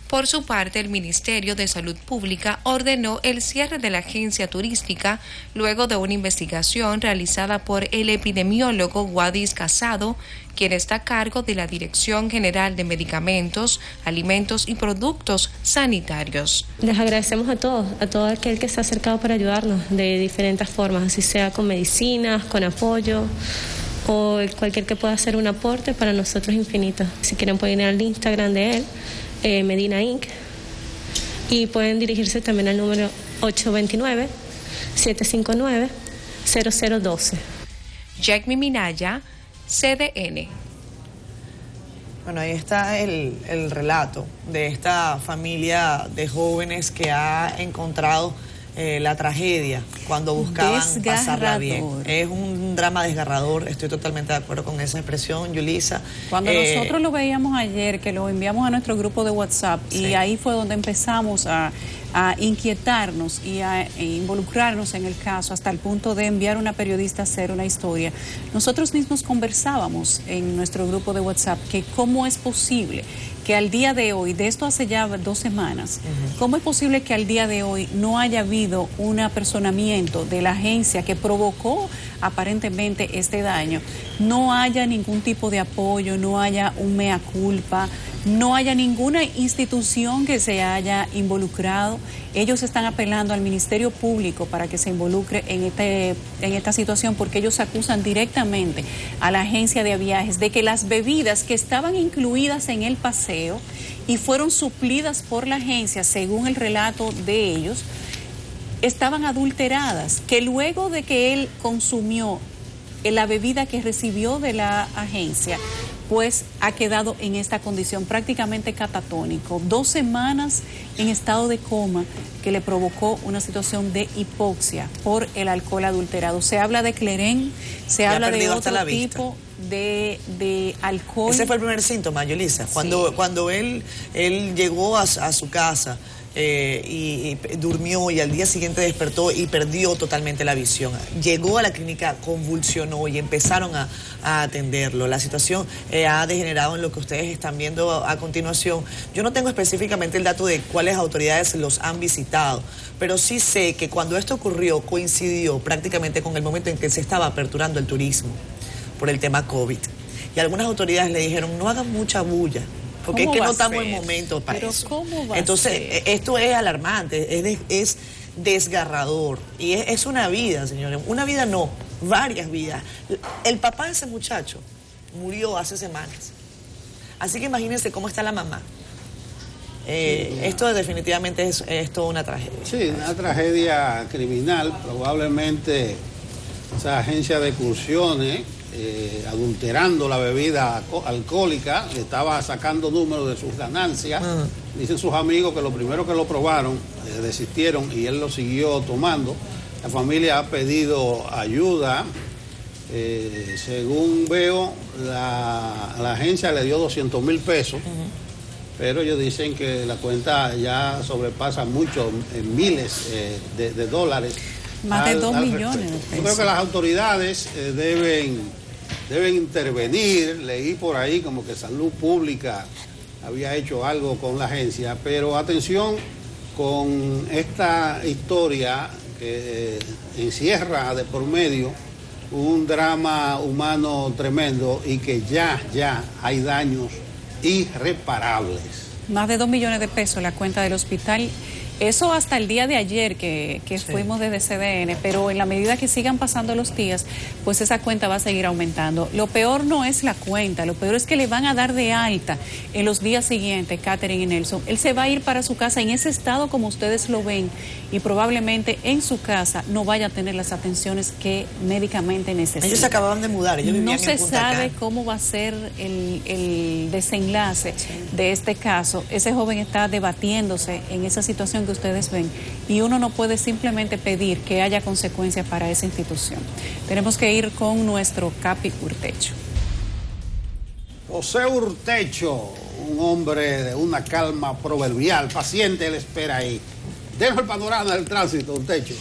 Por su parte, el Ministerio de Salud Pública ordenó el cierre de la agencia turística luego de una investigación realizada por el epidemiólogo Wadis Casado, quien está a cargo de la Dirección General de Medicamentos, Alimentos y Productos Sanitarios. Les agradecemos a todo aquel que se ha acercado para ayudarnos de diferentes formas, así sea con medicinas, con apoyo, o cualquier que pueda hacer un aporte, para nosotros infinito. Si quieren pueden ir al Instagram de él, Medina Inc., y pueden dirigirse también al número 829-759-0012. Jackie Minaya, CDN. Bueno, ahí está el relato de esta familia de jóvenes que ha encontrado la tragedia cuando buscaban pasarla bien. Es un drama desgarrador, estoy totalmente de acuerdo con esa expresión, Yulisa. Cuando nosotros lo veíamos ayer, que lo enviamos a nuestro grupo de WhatsApp, sí, y ahí fue donde empezamos a inquietarnos y a involucrarnos en el caso, hasta el punto de enviar a una periodista a hacer una historia. Nosotros mismos conversábamos en nuestro grupo de WhatsApp que cómo es posible que al día de hoy, de esto hace ya 2 semanas, ¿cómo es posible que al día de hoy no haya habido un apersonamiento de la agencia que provocó aparentemente este daño? No haya ningún tipo de apoyo, no haya un mea culpa, no haya ninguna institución que se haya involucrado. Ellos están apelando al Ministerio Público para que se involucre en esta situación, porque ellos acusan directamente a la agencia de viajes de que las bebidas que estaban incluidas en el paseo y fueron suplidas por la agencia, según el relato de ellos, estaban adulteradas, que luego de que él consumió la bebida que recibió de la agencia, pues ha quedado en esta condición prácticamente catatónico. 2 semanas en estado de coma, que le provocó una situación de hipoxia por el alcohol adulterado. Se habla de cleren, se habla de otro tipo de alcohol. Ese fue el primer síntoma, Yulisa. Cuando él llegó a su casa y durmió, y al día siguiente despertó y perdió totalmente la visión. Llegó a la clínica, convulsionó y empezaron a atenderlo. La situación ha degenerado en lo que ustedes están viendo a continuación. Yo no tengo específicamente el dato de cuáles autoridades los han visitado, pero sí sé que cuando esto ocurrió coincidió prácticamente con el momento en que se estaba aperturando el turismo por el tema COVID. Y algunas autoridades le dijeron, no hagan mucha bulla, porque es que no estamos en momento para eso. ¿Cómo va Entonces, esto es alarmante, es desgarrador. Y es una vida, señores. Una vida no, varias vidas. El papá de ese muchacho murió hace semanas. Así que imagínense cómo está la mamá. Esto definitivamente es toda una tragedia. Sí, una tragedia criminal. Probablemente esa agencia de excursiones adulterando la bebida alcohólica, estaba sacando números de sus ganancias. Dicen sus amigos que lo primero que lo probaron, desistieron y él lo siguió tomando. La familia ha pedido ayuda. Según veo, la agencia le dio 200,000 pesos, pero ellos dicen que la cuenta ya sobrepasa mucho, en miles de dólares. Más de 2 millones de pesos. Yo creo que las autoridades deben intervenir. Leí por ahí como que Salud Pública había hecho algo con la agencia, pero atención con esta historia que encierra de por medio un drama humano tremendo y que ya hay daños irreparables. Más de 2 millones de pesos la cuenta del hospital. Eso hasta el día de ayer que fuimos desde CDN, pero en la medida que sigan pasando los días, pues esa cuenta va a seguir aumentando. Lo peor no es la cuenta, lo peor es que le van a dar de alta en los días siguientes, Catherine y Nelson. Él se va a ir para su casa en ese estado como ustedes lo ven y probablemente en su casa no vaya a tener las atenciones que médicamente necesita. Ellos se acababan de mudar, ellos vivían no en se Punta sabe Cana. cómo va a ser el desenlace de este caso. Ese joven está debatiéndose en esa situación que ustedes ven y uno no puede simplemente pedir que haya consecuencias para esa institución. Tenemos que ir con nuestro Capi Urtecho. José Urtecho, un hombre de una calma proverbial, paciente, él espera ahí. Dejo el panorama del tránsito, Urtecho.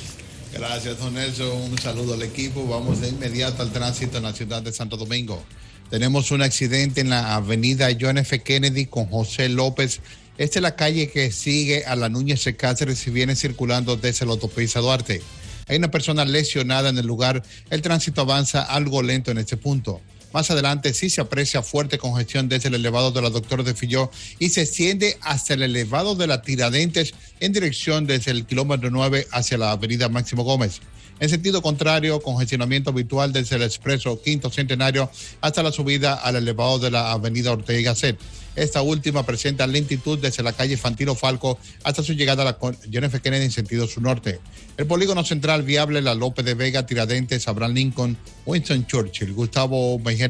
Gracias, don Nelson. Un saludo al equipo. Vamos de inmediato al tránsito en la ciudad de Santo Domingo. Tenemos un accidente en la avenida John F. Kennedy con José López. Esta es la calle que sigue a la Núñez de Cáceres y viene circulando desde la autopista Duarte. Hay una persona lesionada en el lugar. El tránsito avanza algo lento en este punto. Más adelante sí se aprecia fuerte congestión desde el elevado de la Doctor de Filló y se extiende hasta el elevado de la Tiradentes en dirección desde el kilómetro 9 hacia la avenida Máximo Gómez. En sentido contrario, congestionamiento habitual desde el expreso Quinto Centenario hasta la subida al elevado de la avenida Ortega y Gasset. Esta última presenta lentitud desde la calle Fantino Falco hasta su llegada a la John F. Kennedy en sentido sur-norte. El polígono central viable, la López de Vega, Tiradentes, Abraham Lincoln, Winston Churchill, Gustavo Mejía,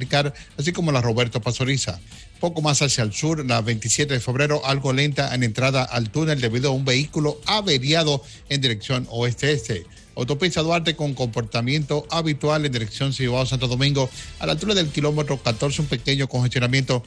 así como la Roberto Pastoriza. Poco más hacia el sur, la 27 de febrero, algo lenta en entrada al túnel debido a un vehículo averiado en dirección oeste-este. Autopista Duarte con comportamiento habitual en dirección Cibao-Santo Domingo. A la altura del kilómetro 14, un pequeño congestionamiento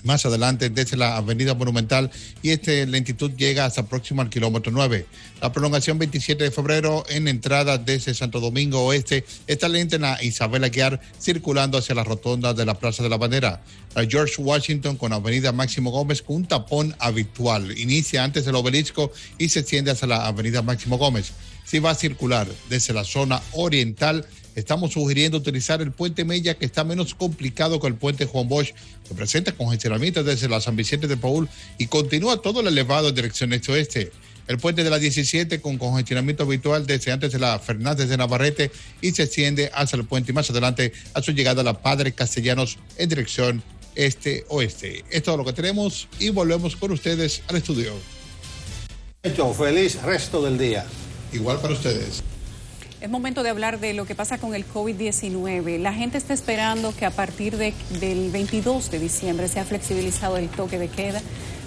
más adelante desde la avenida Monumental y lentitud llega hasta próximo al kilómetro 9. La prolongación 27 de febrero en entrada desde Santo Domingo Oeste está lenta en la Isabel Aguiar circulando hacia la rotonda de la Plaza de la Bandera. La George Washington con avenida Máximo Gómez con un tapón habitual. Inicia antes del obelisco y se extiende hacia la avenida Máximo Gómez. Si va a circular desde la zona oriental, estamos sugiriendo utilizar el puente Mella, que está menos complicado que el puente Juan Bosch, que presenta congestionamiento desde la San Vicente de Paúl y continúa todo el elevado en dirección este-oeste. El puente de la 17 con congestionamiento habitual desde antes de la Fernández de Navarrete y se extiende hacia el puente y más adelante a su llegada a la Padre Castellanos en dirección este-oeste. Es todo lo que tenemos y volvemos con ustedes al estudio. Feliz resto del día. Igual para ustedes. Es momento de hablar de lo que pasa con el COVID-19. La gente está esperando que a partir del 22 de diciembre sea flexibilizado el toque de queda.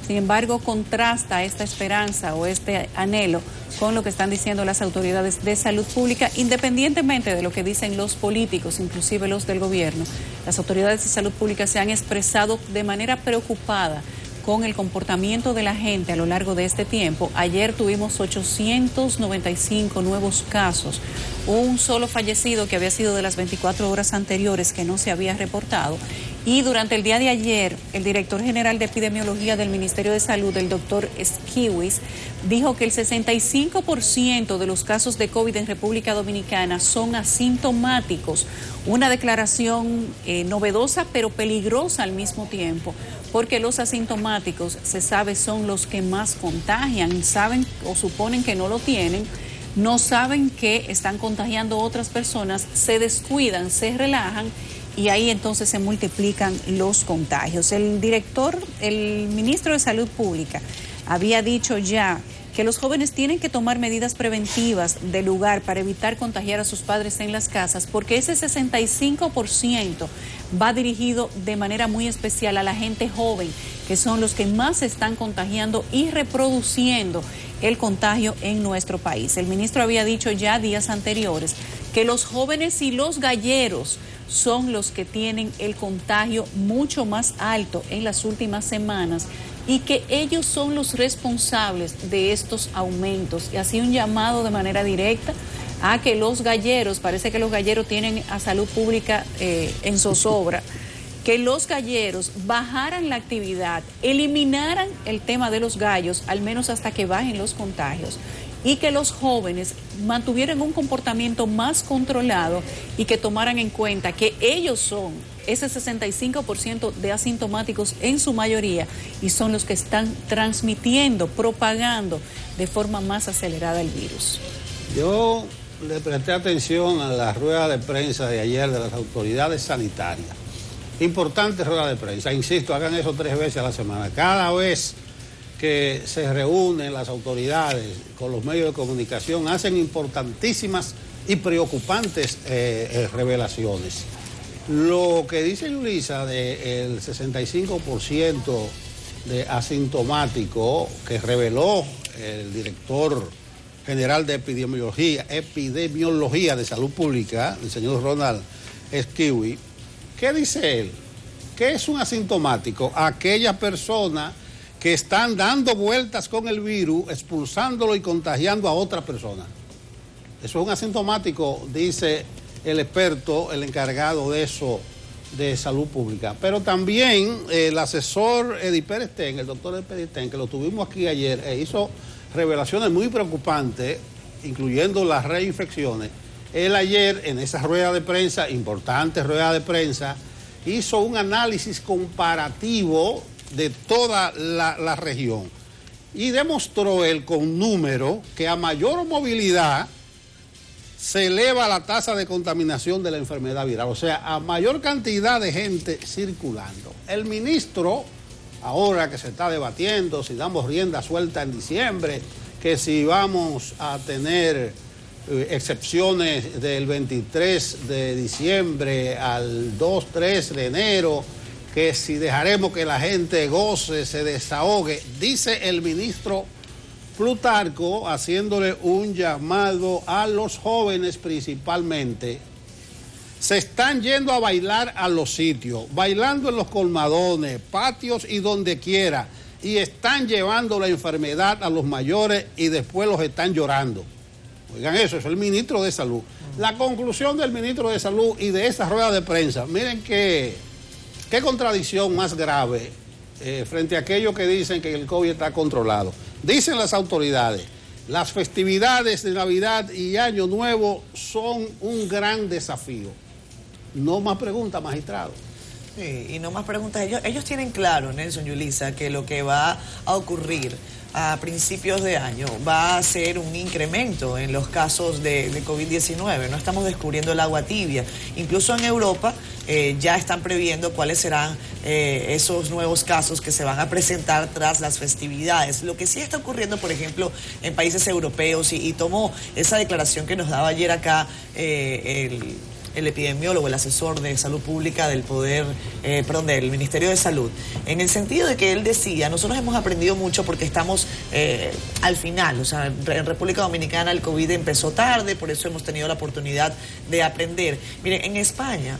Sin embargo, contrasta esta esperanza o este anhelo con lo que están diciendo las autoridades de salud pública, independientemente de lo que dicen los políticos, inclusive los del gobierno. Las autoridades de salud pública se han expresado de manera preocupada con el comportamiento de la gente a lo largo de este tiempo. Ayer tuvimos 895 nuevos casos, un solo fallecido que había sido de las 24 horas anteriores que no se había reportado. Y durante el día de ayer, el director general de epidemiología del Ministerio de Salud, el doctor Esquiwis, dijo que el 65% de los casos de COVID en República Dominicana son asintomáticos. Una declaración novedosa pero peligrosa al mismo tiempo, porque los asintomáticos, se sabe, son los que más contagian, saben o suponen que no lo tienen, no saben que están contagiando a otras personas, se descuidan, se relajan y ahí entonces se multiplican los contagios. El ministro de Salud Pública había dicho ya que los jóvenes tienen que tomar medidas preventivas del lugar para evitar contagiar a sus padres en las casas, porque ese 65% va dirigido de manera muy especial a la gente joven, que son los que más se están contagiando y reproduciendo el contagio en nuestro país. El ministro había dicho ya días anteriores que los jóvenes y los galleros son los que tienen el contagio mucho más alto en las últimas semanas y que ellos son los responsables de estos aumentos. Y así un llamado de manera directa a que los galleros, parece que los galleros tienen a salud pública en zozobra, que los galleros bajaran la actividad, eliminaran el tema de los gallos, al menos hasta que bajen los contagios, y que los jóvenes mantuvieran un comportamiento más controlado y que tomaran en cuenta que ellos son ese 65% de asintomáticos en su mayoría y son los que están transmitiendo, propagando de forma más acelerada el virus. Yo le presté atención a la rueda de prensa de ayer de las autoridades sanitarias. Importante rueda de prensa, insisto, hagan eso 3 veces a la semana. Cada vez que se reúnen las autoridades con los medios de comunicación, hacen importantísimas y preocupantes revelaciones. Lo que dice Yulisa del 65% de asintomático que reveló el director general de epidemiología de salud pública, el señor Ronald Esquiwi, ¿qué dice él? ¿Qué es un asintomático? Aquella persona que están dando vueltas con el virus, expulsándolo y contagiando a otra persona. Eso es un asintomático, dice el experto, el encargado de eso, de salud pública. Pero también el asesor Edi Pérez Ten, el doctor Edi Pérez Ten, que lo tuvimos aquí ayer, hizo revelaciones muy preocupantes, incluyendo las reinfecciones. Él ayer, en esa rueda de prensa, importante rueda de prensa, hizo un análisis comparativo de toda la región y demostró él con números que a mayor movilidad se eleva la tasa de contaminación de la enfermedad viral, o sea, a mayor cantidad de gente circulando. El ministro, ahora que se está debatiendo si damos rienda suelta en diciembre, que si vamos a tener excepciones del 23 de diciembre al 2-3 de enero, que si dejaremos que la gente goce, se desahogue, dice el ministro Plutarco, haciéndole un llamado a los jóvenes principalmente. Se están yendo a bailar a los sitios, bailando en los colmadones, patios y donde quiera, y están llevando la enfermedad a los mayores y después los están llorando. Oigan eso es el ministro de Salud. La conclusión del ministro de Salud y de esa rueda de prensa, miren qué contradicción más grave frente a aquellos que dicen que el COVID está controlado. Dicen las autoridades, las festividades de Navidad y Año Nuevo son un gran desafío. No más preguntas, magistrado. Sí, y no más preguntas. Ellos tienen claro, Nelson, Yulisa, que lo que va a ocurrir a principios de año va a ser un incremento en los casos de COVID-19. No estamos descubriendo el agua tibia. Incluso en Europa ya están previendo cuáles serán esos nuevos casos que se van a presentar tras las festividades. Lo que sí está ocurriendo, por ejemplo, en países europeos, y tomó esa declaración que nos daba ayer acá el epidemiólogo, el asesor de salud pública del del Ministerio de Salud, en el sentido de que él decía, nosotros hemos aprendido mucho porque estamos al final, o sea, en República Dominicana el COVID empezó tarde, por eso hemos tenido la oportunidad de aprender. Miren, en España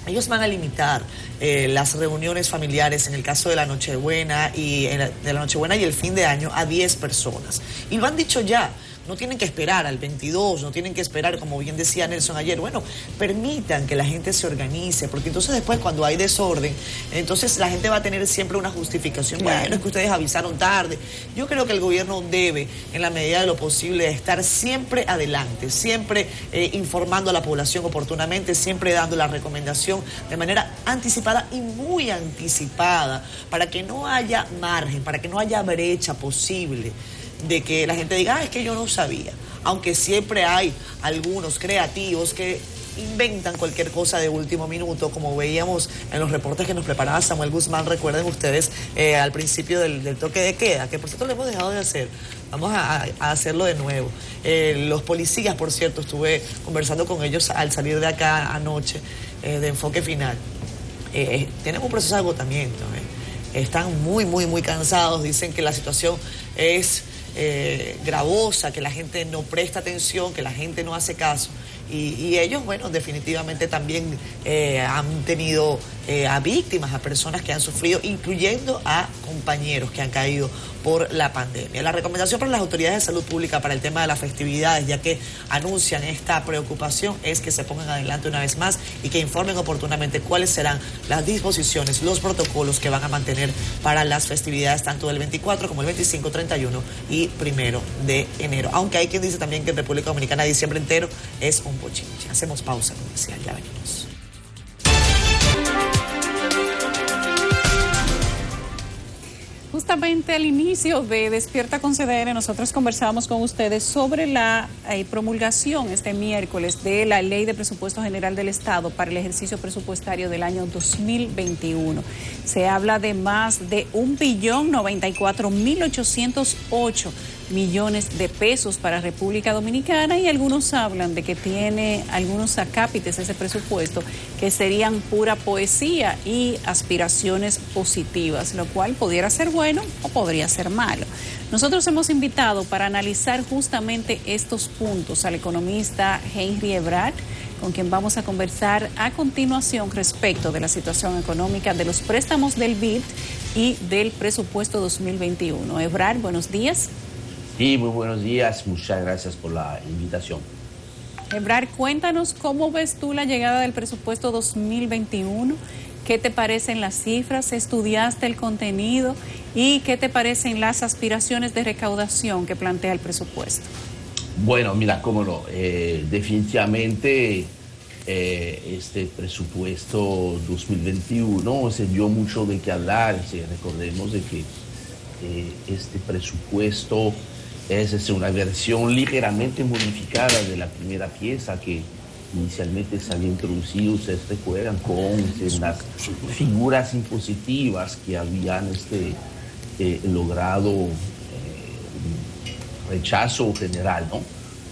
ellos van a limitar las reuniones familiares en el caso de la Nochebuena y el fin de año a 10 personas. Y lo han dicho ya. No tienen que esperar al 22, no tienen que esperar, como bien decía Nelson ayer. Bueno, permitan que la gente se organice, porque entonces después cuando hay desorden, entonces la gente va a tener siempre una justificación. Bueno, es que ustedes avisaron tarde. Yo creo que el gobierno debe, en la medida de lo posible, estar siempre adelante, siempre informando a la población oportunamente, siempre dando la recomendación de manera anticipada y muy anticipada, para que no haya margen, para que no haya brecha posible de que la gente diga, es que yo no sabía. Aunque siempre hay algunos creativos que inventan cualquier cosa de último minuto, como veíamos en los reportes que nos preparaba Samuel Guzmán. Recuerden ustedes al principio del toque de queda, que por cierto lo hemos dejado de hacer. Vamos a hacerlo de nuevo. Los policías, por cierto, estuve conversando con ellos al salir de acá anoche de Enfoque Final. Tienen un proceso de agotamiento. Están muy cansados. Dicen que la situación es gravosa, que la gente no presta atención, que la gente no hace caso. Y ellos, bueno, definitivamente también han tenido a víctimas, a personas que han sufrido, incluyendo a compañeros que han caído por la pandemia. La recomendación para las autoridades de salud pública para el tema de las festividades, ya que anuncian esta preocupación, es que se pongan adelante una vez más y que informen oportunamente cuáles serán las disposiciones, los protocolos que van a mantener para las festividades tanto del 24 como el 25, 31 y 1 de enero. Aunque hay quien dice también que en República Dominicana diciembre entero es un bochinche. Hacemos pausa comercial, ya venimos. Justamente al inicio de Despierta con CDN, nosotros conversábamos con ustedes sobre la promulgación este miércoles de la Ley de Presupuesto General del Estado para el ejercicio presupuestario del año 2021. Se habla de más de 1.094.808 millones de pesos para República Dominicana, y algunos hablan de que tiene algunos acápites ese presupuesto que serían pura poesía y aspiraciones positivas, lo cual pudiera ser bueno o podría ser malo. Nosotros hemos invitado para analizar justamente estos puntos al economista Henry Ebrard, con quien vamos a conversar a continuación respecto de la situación económica, de los préstamos del BID y del presupuesto 2021. Ebrard, buenos días. Sí, muy buenos días, muchas gracias por la invitación. Ebrard, cuéntanos cómo ves tú la llegada del presupuesto 2021, qué te parecen las cifras, estudiaste el contenido y qué te parecen las aspiraciones de recaudación que plantea el presupuesto. Bueno, mira, cómo no, definitivamente este presupuesto 2021 se dio mucho de qué hablar. Recordemos de que este presupuesto es una versión ligeramente modificada de la primera pieza que inicialmente se había introducido, ustedes recuerdan, con unas figuras impositivas que habían logrado un rechazo general, ¿no?,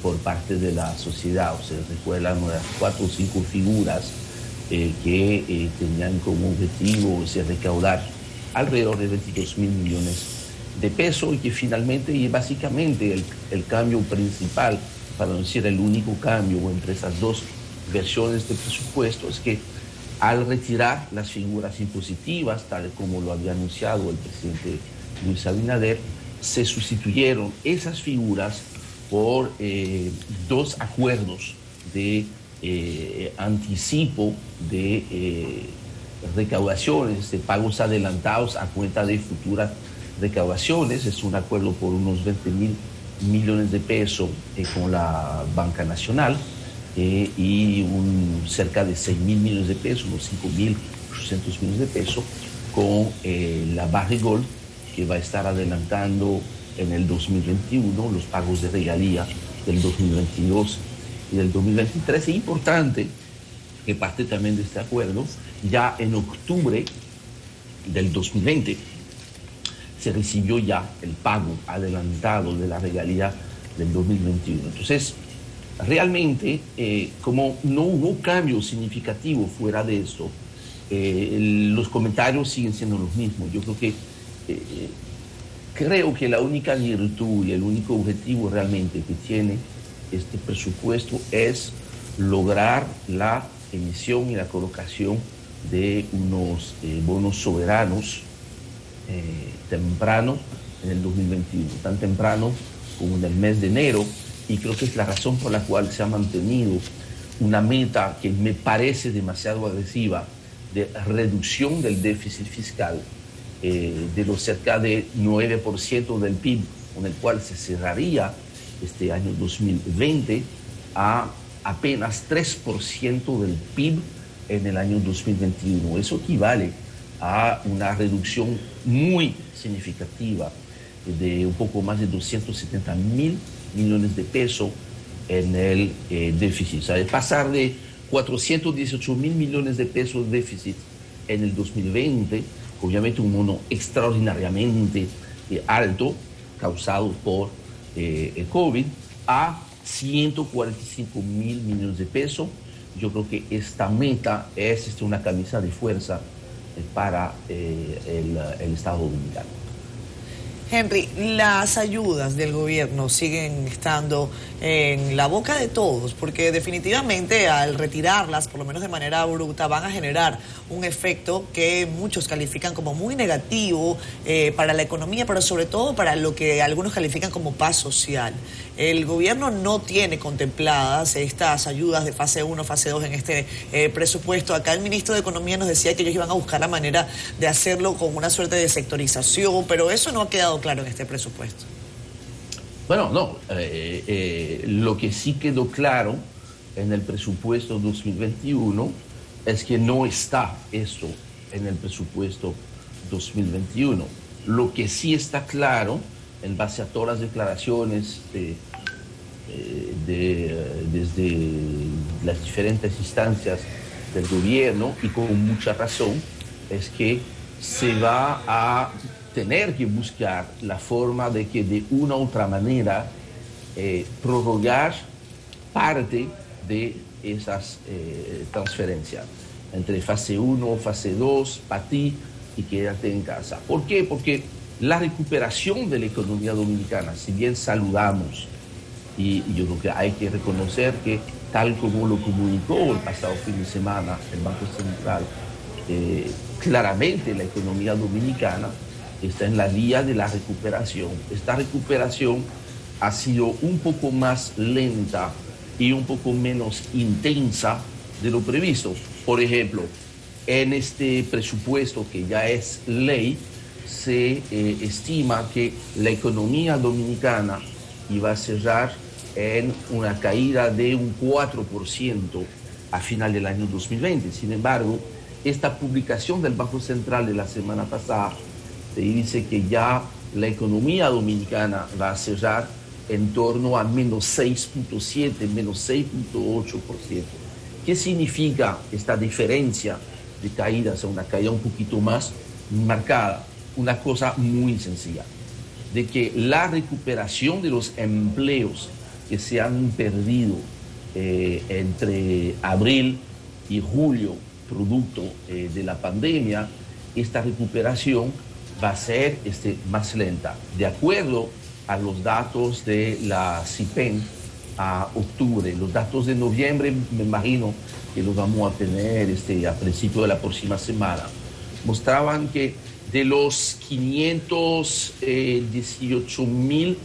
por parte de la sociedad. Ustedes recuerdan unas 4 o 5 figuras que tenían como objetivo recaudar alrededor de 22.000 millones de pesos, y que finalmente y básicamente el cambio principal, para no decir el único cambio entre esas dos versiones de presupuesto, es que al retirar las figuras impositivas, tal como lo había anunciado el presidente Luis Abinader, se sustituyeron esas figuras por 2 acuerdos de anticipo de recaudaciones, de pagos adelantados a cuenta de futuras recaudaciones. Es un acuerdo por unos 20.000 millones de pesos con la Banca Nacional y cerca de 6.000 millones de pesos, unos 5.800 millones de pesos con la Barrigold, que va a estar adelantando en el 2021 los pagos de regalía del 2022 y del 2023. Es importante que parte también de este acuerdo, ya en octubre del 2020 se recibió ya el pago adelantado de la regalía del 2021. Entonces, realmente, como no hubo cambio significativo fuera de esto, los comentarios siguen siendo los mismos. Yo creo que la única virtud y el único objetivo realmente que tiene este presupuesto es lograr la emisión y la colocación de unos bonos soberanos temprano en el 2021, tan temprano como en el mes de enero, y creo que es la razón por la cual se ha mantenido una meta que me parece demasiado agresiva de reducción del déficit fiscal de los cerca de 9% del PIB, con el cual se cerraría este año 2020, a apenas 3% del PIB en el año 2021. Eso equivale a una reducción muy significativa de un poco más de 270.000 millones de pesos en el déficit. O sea, de pasar de 418 mil millones de pesos de déficit en el 2020, obviamente un monto extraordinariamente alto, causado por el COVID, a 145 mil millones de pesos. Yo creo que esta meta es una camisa de fuerza para el Estado dominicano. Henry, las ayudas del gobierno siguen estando en la boca de todos, porque definitivamente al retirarlas, por lo menos de manera bruta, van a generar un efecto que muchos califican como muy negativo para la economía, pero sobre todo para lo que algunos califican como paz social. El gobierno no tiene contempladas estas ayudas de fase 1, fase 2 en este presupuesto. Acá el ministro de Economía nos decía que ellos iban a buscar la manera de hacerlo con una suerte de sectorización, pero eso no ha quedado claro en este presupuesto. Bueno, no. Lo que sí quedó claro en el presupuesto 2021 es que no está eso en el presupuesto 2021. Lo que sí está claro, en base a todas las declaraciones desde las diferentes instancias del gobierno, y con mucha razón, es que se va a tener que buscar la forma de que de una u otra manera prorrogar parte de esas transferencias entre fase 1, fase 2, PATI y quédate en casa. ¿Por qué? Porque la recuperación de la economía dominicana, si bien saludamos, y yo creo que hay que reconocer que tal como lo comunicó el pasado fin de semana el Banco Central, claramente la economía dominicana está en la vía de la recuperación. Esta recuperación ha sido un poco más lenta y un poco menos intensa de lo previsto. Por ejemplo, en este presupuesto que ya es ley, se estima que la economía dominicana iba a cerrar en una caída de un 4% a final del año 2020. Sin embargo, esta publicación del Banco Central de la semana pasada dice que ya la economía dominicana va a cerrar en torno a menos 6.7, menos 6.8%. ¿Qué significa esta diferencia de caída? O sea, una caída un poquito más marcada. Una cosa muy sencilla, de que la recuperación de los empleos que se han perdido entre abril y julio, producto de la pandemia, esta recuperación va a ser más lenta. De acuerdo a los datos de la CIPEN a octubre, los datos de noviembre me imagino que los vamos a tener a principio de la próxima semana, mostraban que de los 518,000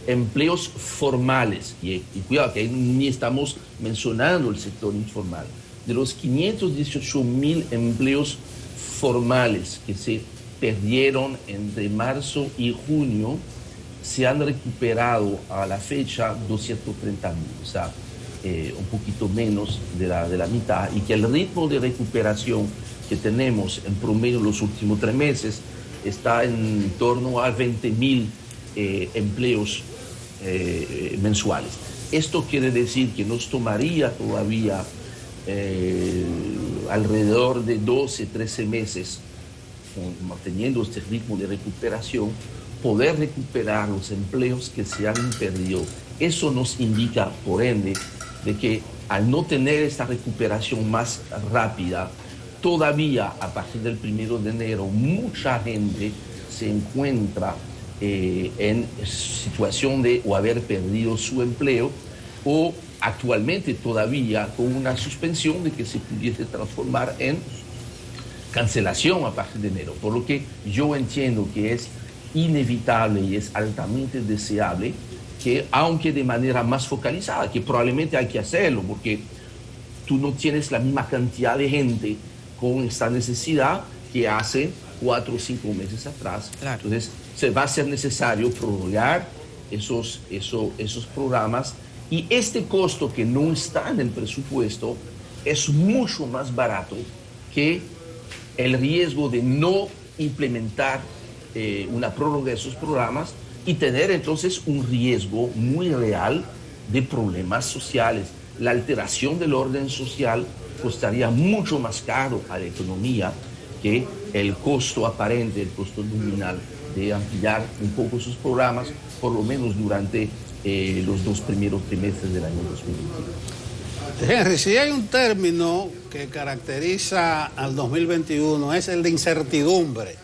empleos formales, y cuidado que ahí ni estamos mencionando el sector informal, de los 518,000 empleos formales que se perdieron entre marzo y junio, se han recuperado a la fecha 230,000, o sea, un poquito menos de la mitad, y que el ritmo de recuperación que tenemos en promedio los últimos 3 meses está en torno a 20,000 empleos mensuales. Esto quiere decir que nos tomaría todavía alrededor de 12, 13 meses, manteniendo este ritmo de recuperación, poder recuperar los empleos que se han perdido. Eso nos indica, por ende, de que al no tener esta recuperación más rápida, todavía a partir del 1 de enero mucha gente se encuentra en situación de o haber perdido su empleo, o actualmente todavía con una suspensión de que se pudiese transformar en cancelación a partir de enero. Por lo que yo entiendo que es inevitable y es altamente deseable que, aunque de manera más focalizada, que probablemente hay que hacerlo, porque tú no tienes la misma cantidad de gente con esta necesidad que hace 4 o 5 meses atrás. Claro. Entonces, se va a ser necesario prorrogar esos programas, y este costo que no está en el presupuesto es mucho más barato que el riesgo de no implementar una prórroga de esos programas y tener entonces un riesgo muy real de problemas sociales, la alteración del orden social costaría mucho más caro a la economía que el costo aparente, el costo nominal de ampliar un poco sus programas, por lo menos durante los 2 primeros trimestres del año 2021. Henry, si hay un término que caracteriza al 2021 es el de incertidumbre.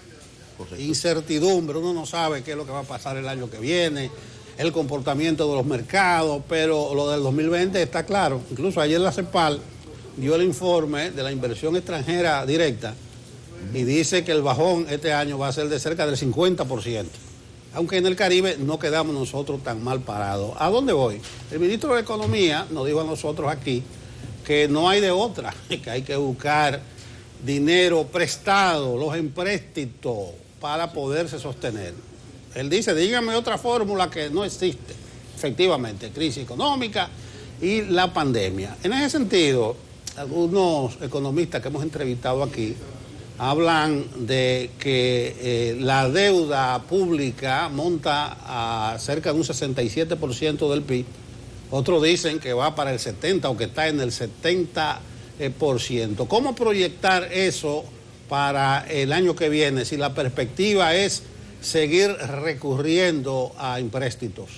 Correcto. Incertidumbre, uno no sabe qué es lo que va a pasar el año que viene, el comportamiento de los mercados, pero lo del 2020 está claro. Incluso ayer la CEPAL dio el informe de la inversión extranjera directa y dice que el bajón este año va a ser de cerca del 50%. Aunque en el Caribe no quedamos nosotros tan mal parados. ¿A dónde voy? El ministro de Economía nos dijo a nosotros aquí que no hay de otra, que hay que buscar dinero prestado, los empréstitos, para poderse sostener. Él dice, dígame otra fórmula que no existe. Efectivamente, crisis económica y la pandemia. En ese sentido, algunos economistas que hemos entrevistado aquí hablan de que la deuda pública monta a cerca de un 67% del PIB. Otros dicen que va para el 70% o que está en el 70%. ¿Cómo proyectar eso para el año que viene si la perspectiva es seguir recurriendo a empréstitos?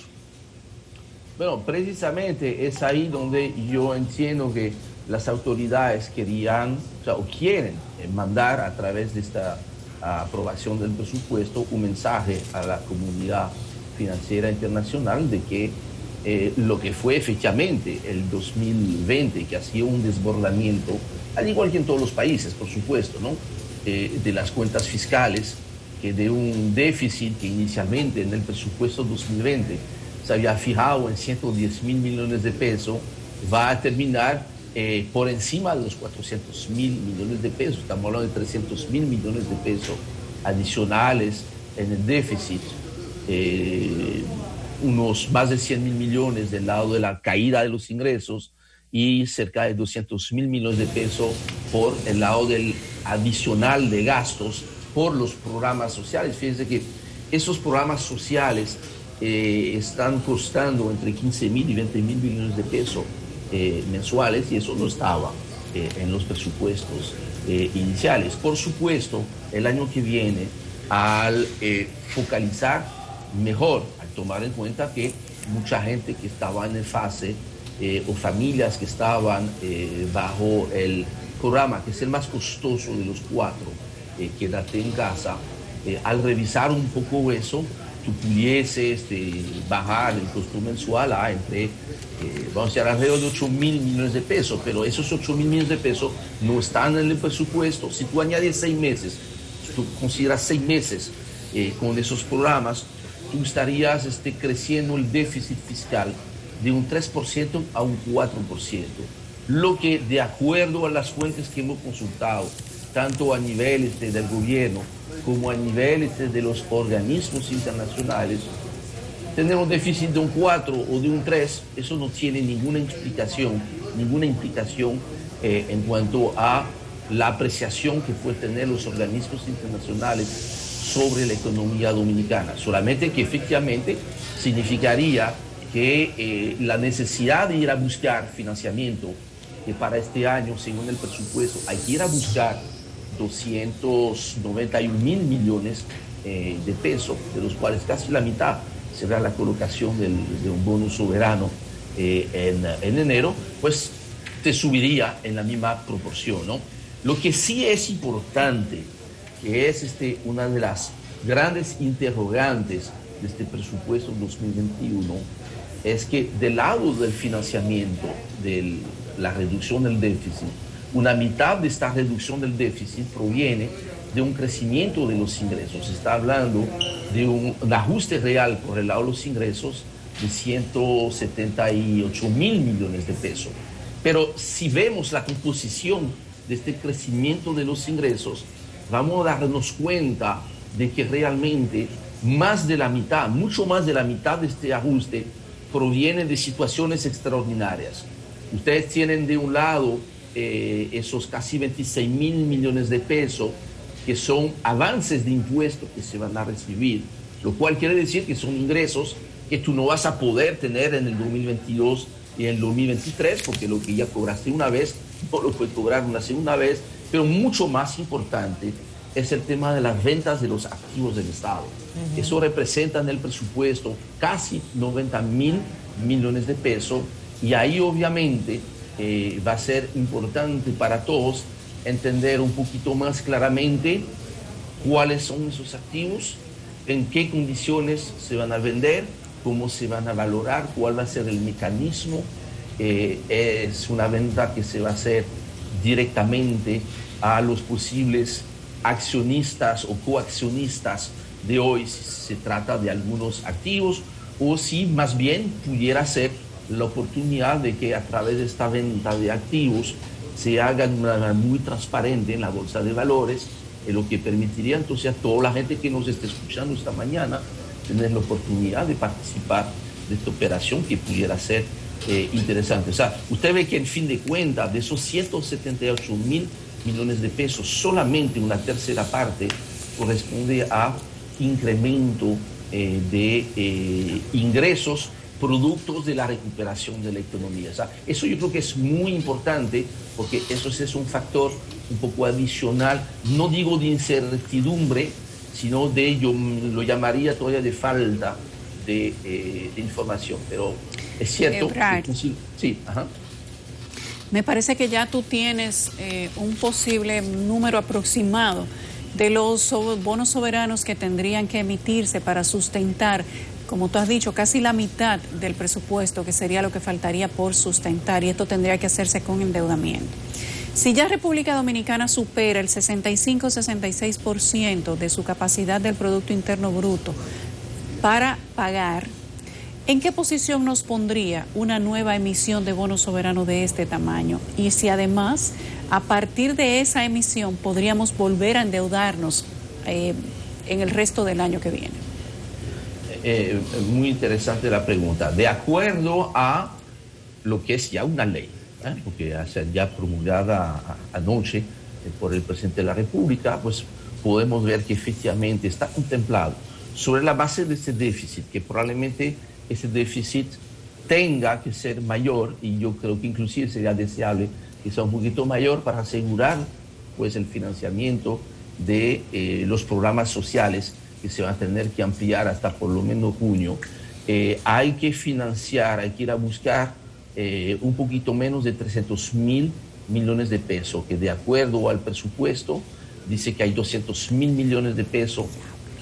Bueno, precisamente es ahí donde yo entiendo que las autoridades querían, o quieren mandar a través de esta aprobación del presupuesto un mensaje a la comunidad financiera internacional de que lo que fue efectivamente el 2020, que ha sido un desbordamiento, al igual que en todos los países, por supuesto, ¿no? De las cuentas fiscales, que de un déficit que inicialmente en el presupuesto 2020 se había fijado en 110.000 millones de pesos, va a terminar por encima de los 400.000 millones de pesos. Estamos hablando de 300.000 millones de pesos adicionales en el déficit, unos más de 100.000 millones del lado de la caída de los ingresos y cerca de 200.000 millones de pesos por el lado del adicional de gastos por los programas sociales. Fíjense que esos programas sociales están costando entre 15.000 y 20.000 millones de pesos mensuales, y eso no estaba en los presupuestos iniciales. Por supuesto, el año que viene, al focalizar mejor, al tomar en cuenta que mucha gente que estaba en fase o familias que estaban bajo el programa, que es el más costoso de los 4, quédate en casa, al revisar un poco eso, tú pudieses bajar el costo mensual a entre, vamos a decir, alrededor de 8.000 millones de pesos, pero esos 8.000 millones de pesos no están en el presupuesto. Si tú añades 6 meses, si tú consideras 6 meses con esos programas, tú estarías creciendo el déficit fiscal de un 3% a un 4%, lo que, de acuerdo a las fuentes que hemos consultado, tanto a nivel del gobierno como a nivel de los organismos internacionales, tener un déficit de un 4 o de un 3, eso no tiene ninguna implicación en cuanto a la apreciación que pueden tener los organismos internacionales sobre la economía dominicana. Solamente que efectivamente significaría que la necesidad de ir a buscar financiamiento, que para este año, según el presupuesto, hay que ir a buscar 291.000 millones de pesos, de los cuales casi la mitad será la colocación de un bono soberano en enero, pues te subiría en la misma proporción, ¿no? Lo que sí es importante, que es una de las grandes interrogantes de este presupuesto 2021, es que del lado del financiamiento, de la reducción del déficit, una mitad de esta reducción del déficit proviene de un crecimiento de los ingresos. Se está hablando de un ajuste real por el lado de los ingresos de 178.000 millones de pesos. Pero si vemos la composición de este crecimiento de los ingresos, vamos a darnos cuenta de que realmente más de la mitad, mucho más de la mitad de este ajuste proviene de situaciones extraordinarias. Ustedes tienen de un lado esos casi 26.000 millones de pesos que son avances de impuestos que se van a recibir, lo cual quiere decir que son ingresos que tú no vas a poder tener en el 2022 y en el 2023, porque lo que ya cobraste una vez no lo puedes cobrar una segunda vez, pero mucho más importante es el tema de las ventas de los activos del Estado. Eso representa en el presupuesto casi 90.000 millones de pesos, y ahí obviamente va a ser importante para todos entender un poquito más claramente cuáles son esos activos, en qué condiciones se van a vender, cómo se van a valorar, cuál va a ser el mecanismo. Es una venta que se va a hacer directamente a los posibles accionistas o coaccionistas de hoy, si se trata de algunos activos, o si más bien pudiera ser la oportunidad de que a través de esta venta de activos se haga de una manera muy transparente en la bolsa de valores, lo que permitiría entonces a toda la gente que nos esté escuchando esta mañana tener la oportunidad de participar de esta operación que pudiera ser interesante. O sea, usted ve que en fin de cuentas, de esos 178.000 millones de pesos, solamente una tercera parte corresponde a incremento de ingresos productos de la recuperación de la economía. O sea, eso yo creo que es muy importante, porque eso es un factor un poco adicional, no digo de incertidumbre, sino de, yo lo llamaría todavía de falta de información, pero es cierto. Sí, ajá. Me parece que ya tú tienes un posible número aproximado de los bonos soberanos que tendrían que emitirse para sustentar, como tú has dicho, casi la mitad del presupuesto, que sería lo que faltaría por sustentar, y esto tendría que hacerse con endeudamiento. Si ya República Dominicana supera el 65-66% de su capacidad del Producto Interno Bruto para pagar, ¿en qué posición nos pondría una nueva emisión de bonos soberanos de este tamaño? Y si además, a partir de esa emisión, podríamos volver a endeudarnos en el resto del año que viene. Muy interesante la pregunta. De acuerdo a lo que es ya una ley, porque ya promulgada anoche por el presidente de la República, pues podemos ver que efectivamente está contemplado sobre la base de ese déficit, que probablemente ese déficit tenga que ser mayor, y yo creo que inclusive sería deseable que sea un poquito mayor para asegurar pues el financiamiento de los programas sociales que se van a tener que ampliar hasta por lo menos junio. Hay que financiar, hay que ir a buscar un poquito menos de 300.000 millones de pesos, que de acuerdo al presupuesto dice que hay 200.000 millones de pesos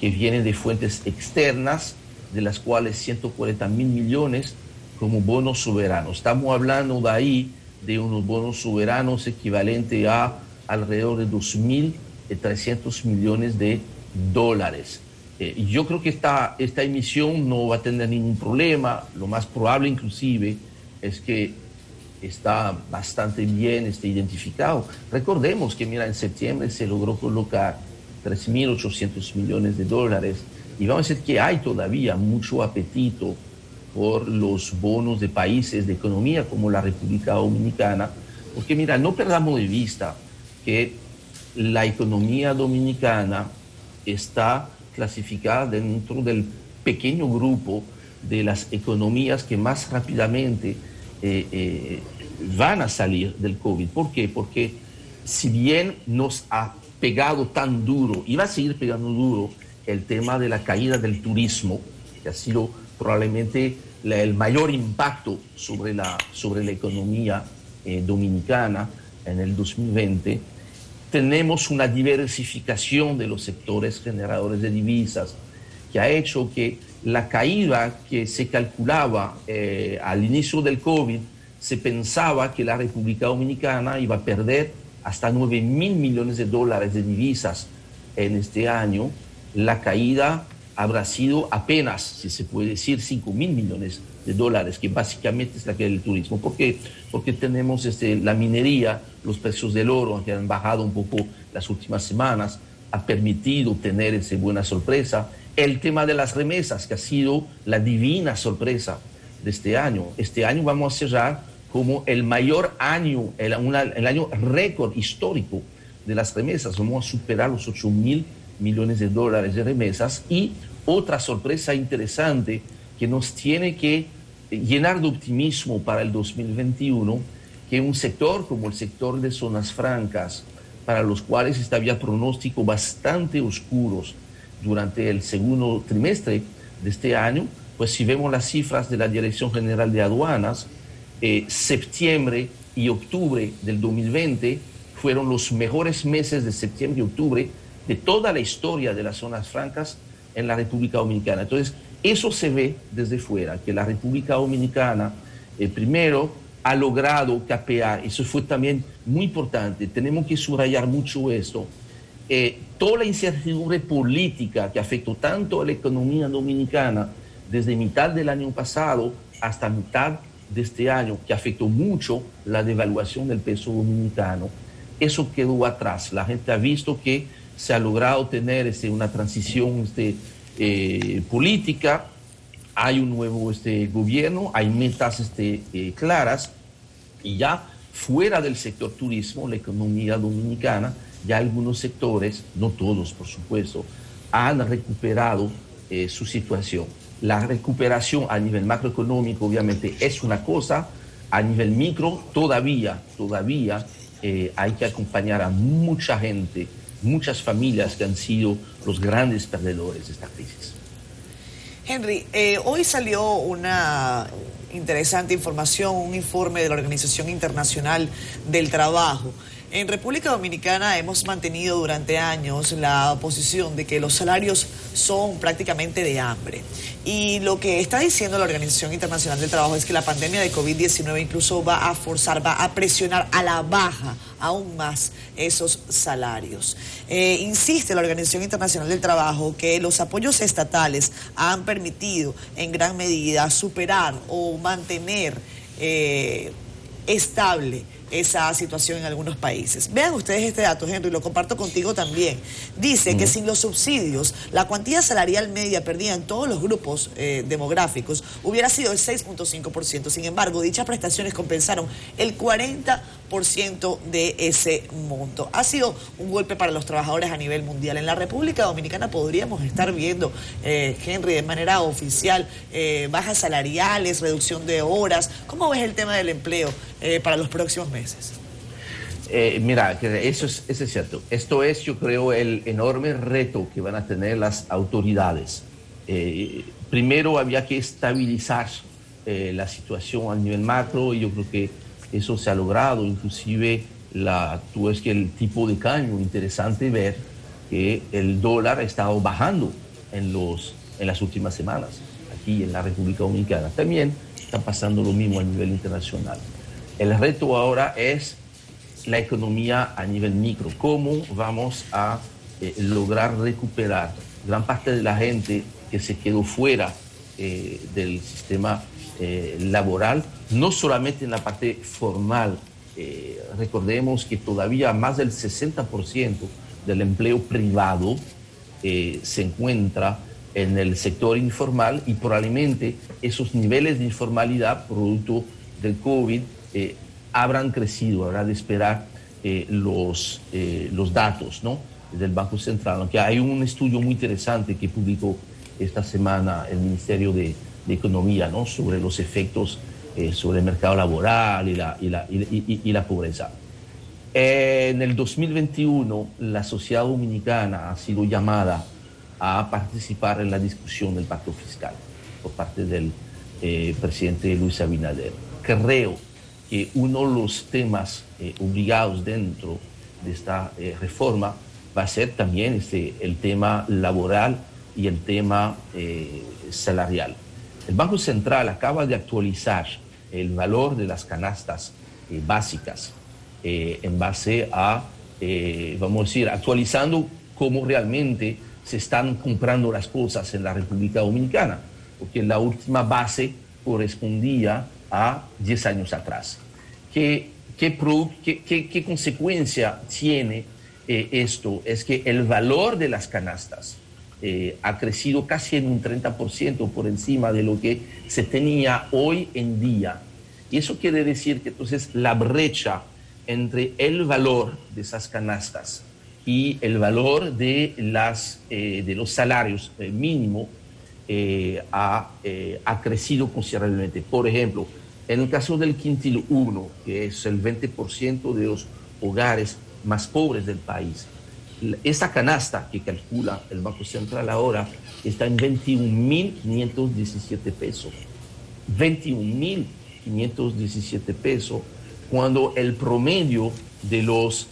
que vienen de fuentes externas, de las cuales 140.000 millones como bonos soberanos. Estamos hablando de ahí de unos bonos soberanos equivalentes a alrededor de 2.300 millones de dólares. Yo creo que esta emisión no va a tener ningún problema. Lo más probable inclusive es que está bastante bien identificado. Recordemos que, mira, en septiembre se logró colocar 3.800 millones de dólares, y vamos a decir que hay todavía mucho apetito por los bonos de países de economía como la República Dominicana, porque, mira, no perdamos de vista que la economía dominicana está clasificada dentro del pequeño grupo de las economías que más rápidamente van a salir del COVID. ¿Por qué? Porque si bien nos ha pegado tan duro, y va a seguir pegando duro, el tema de la caída del turismo, que ha sido probablemente el mayor impacto sobre la economía dominicana en el 2020, tenemos una diversificación de los sectores generadores de divisas que ha hecho que la caída que se calculaba al inicio del COVID, se pensaba que la República Dominicana iba a perder hasta 9.000 millones de dólares de divisas en este año. La caída habrá sido apenas, si se puede decir, 5.000 millones de dólares, que básicamente es la caída del turismo. ¿Por qué? Porque tenemos la minería, los precios del oro que han bajado un poco las últimas semanas, ha permitido tener esa buena sorpresa. El tema de las remesas, que ha sido la divina sorpresa de este año. Este año vamos a cerrar como el mayor año, el año récord histórico de las remesas. Vamos a superar los 8.000 millones de dólares de remesas. Y otra sorpresa interesante que nos tiene que llenar de optimismo para el 2021 que un sector como el sector de zonas francas, para los cuales había pronóstico bastante oscuros durante el segundo trimestre de este año, pues si vemos las cifras de la Dirección General de Aduanas, septiembre y octubre del 2020 fueron los mejores meses de septiembre y octubre de toda la historia de las zonas francas en la República Dominicana. Entonces, eso se ve desde fuera, que la República Dominicana, primero, ha logrado capear, eso fue también muy importante, tenemos que subrayar mucho esto, toda la incertidumbre política que afectó tanto a la economía dominicana desde mitad del año pasado hasta mitad de este año, que afectó mucho la devaluación del peso dominicano, eso quedó atrás. La gente ha visto que se ha logrado tener una transición política, hay un nuevo gobierno, hay metas claras, y ya fuera del sector turismo, la economía dominicana, ya algunos sectores, no todos por supuesto, han recuperado su situación. La recuperación a nivel macroeconómico obviamente es una cosa, a nivel micro todavía hay que acompañar a mucha gente, muchas familias que han sido los grandes perdedores de esta crisis. Henry, hoy salió una interesante información, un informe de la Organización Internacional del Trabajo. En República Dominicana hemos mantenido durante años la posición de que los salarios son prácticamente de hambre. Y lo que está diciendo la Organización Internacional del Trabajo es que la pandemia de COVID-19 incluso va a presionar a la baja aún más esos salarios. Insiste la Organización Internacional del Trabajo que los apoyos estatales han permitido en gran medida superar o mantener estable esa situación en algunos países. Vean ustedes este dato, Henry, lo comparto contigo también. Dice que sin los subsidios, la cuantía salarial media perdida en todos los grupos demográficos hubiera sido el 6.5%. Sin embargo, dichas prestaciones compensaron el 40% de ese monto. Ha sido un golpe para los trabajadores a nivel mundial. En la República Dominicana podríamos estar viendo, Henry, de manera oficial, bajas salariales, reducción de horas. ¿Cómo ves el tema del empleo para los próximos meses? Mira, eso es cierto. Esto es, yo creo, el enorme reto que van a tener las autoridades. Primero había que estabilizar la situación a nivel macro, y yo creo que eso se ha logrado. Inclusive, tú ves que el tipo de cambio, interesante ver que el dólar ha estado bajando en las últimas semanas aquí en la República Dominicana. También está pasando lo mismo a nivel internacional. El reto ahora es la economía a nivel micro. ¿Cómo vamos a lograr recuperar gran parte de la gente que se quedó fuera del sistema laboral? No solamente en la parte formal. Recordemos que todavía más del 60% del empleo privado se encuentra en el sector informal, y probablemente esos niveles de informalidad, producto del COVID, habrán crecido. Habrá de esperar los datos, ¿no?, del Banco Central, aunque hay un estudio muy interesante que publicó esta semana el Ministerio de Economía, ¿no?, sobre los efectos sobre el mercado laboral y la pobreza. En el 2021 la sociedad dominicana ha sido llamada a participar en la discusión del pacto fiscal por parte del presidente Luis Abinader. Creo que uno de los temas obligados dentro de esta reforma va a ser también el tema laboral y el tema salarial. El Banco Central acaba de actualizar el valor de las canastas básicas en base a, vamos a decir, actualizando cómo realmente se están comprando las cosas en la República Dominicana, porque la última base correspondía a 10 años atrás. ¿Qué consecuencia tiene esto? Es que el valor de las canastas ha crecido casi en un 30% por encima de lo que se tenía hoy en día. Y eso quiere decir que entonces la brecha entre el valor de esas canastas y el valor de los salarios mínimo ha crecido considerablemente. Por ejemplo, en el caso del quintil 1, que es el 20% de los hogares más pobres del país, esa canasta que calcula el Banco Central ahora está en 21.517 pesos. 21.517 pesos, cuando el promedio de los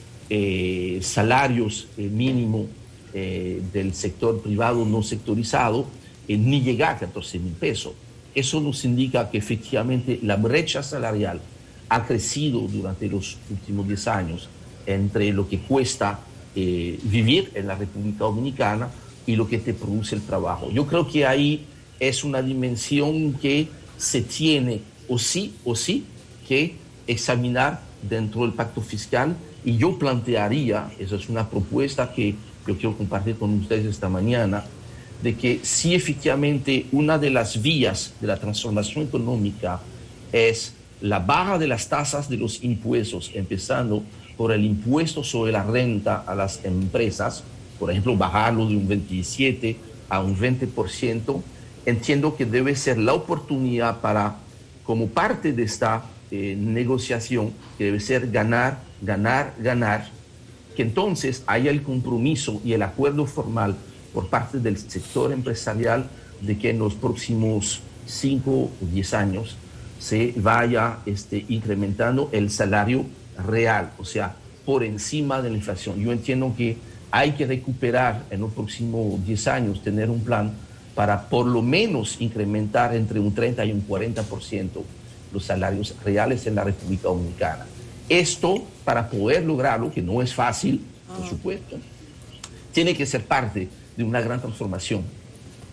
salarios mínimos del sector privado no sectorizado ni llega a 14.000 pesos. Eso nos indica que efectivamente la brecha salarial ha crecido durante los últimos 10 años entre lo que cuesta vivir en la República Dominicana y lo que te produce el trabajo. Yo creo que ahí es una dimensión que se tiene o sí que examinar dentro del pacto fiscal, y yo plantearía, esa es una propuesta que yo quiero compartir con ustedes esta mañana, de que si efectivamente una de las vías de la transformación económica es la baja de las tasas de los impuestos, empezando por el impuesto sobre la renta a las empresas, por ejemplo, bajarlo de un 27 a un 20%, entiendo que debe ser la oportunidad para, como parte de esta negociación, que debe ser ganar, ganar, ganar, que entonces haya el compromiso y el acuerdo formal por parte del sector empresarial de que en los próximos 5 o 10 años se vaya incrementando el salario real, o sea, por encima de la inflación. Yo entiendo que hay que recuperar en los próximos 10 años, tener un plan para por lo menos incrementar entre un 30 y un 40% los salarios reales en la República Dominicana. Esto, para poder lograrlo, que no es fácil, por supuesto, tiene que ser parte de una gran transformación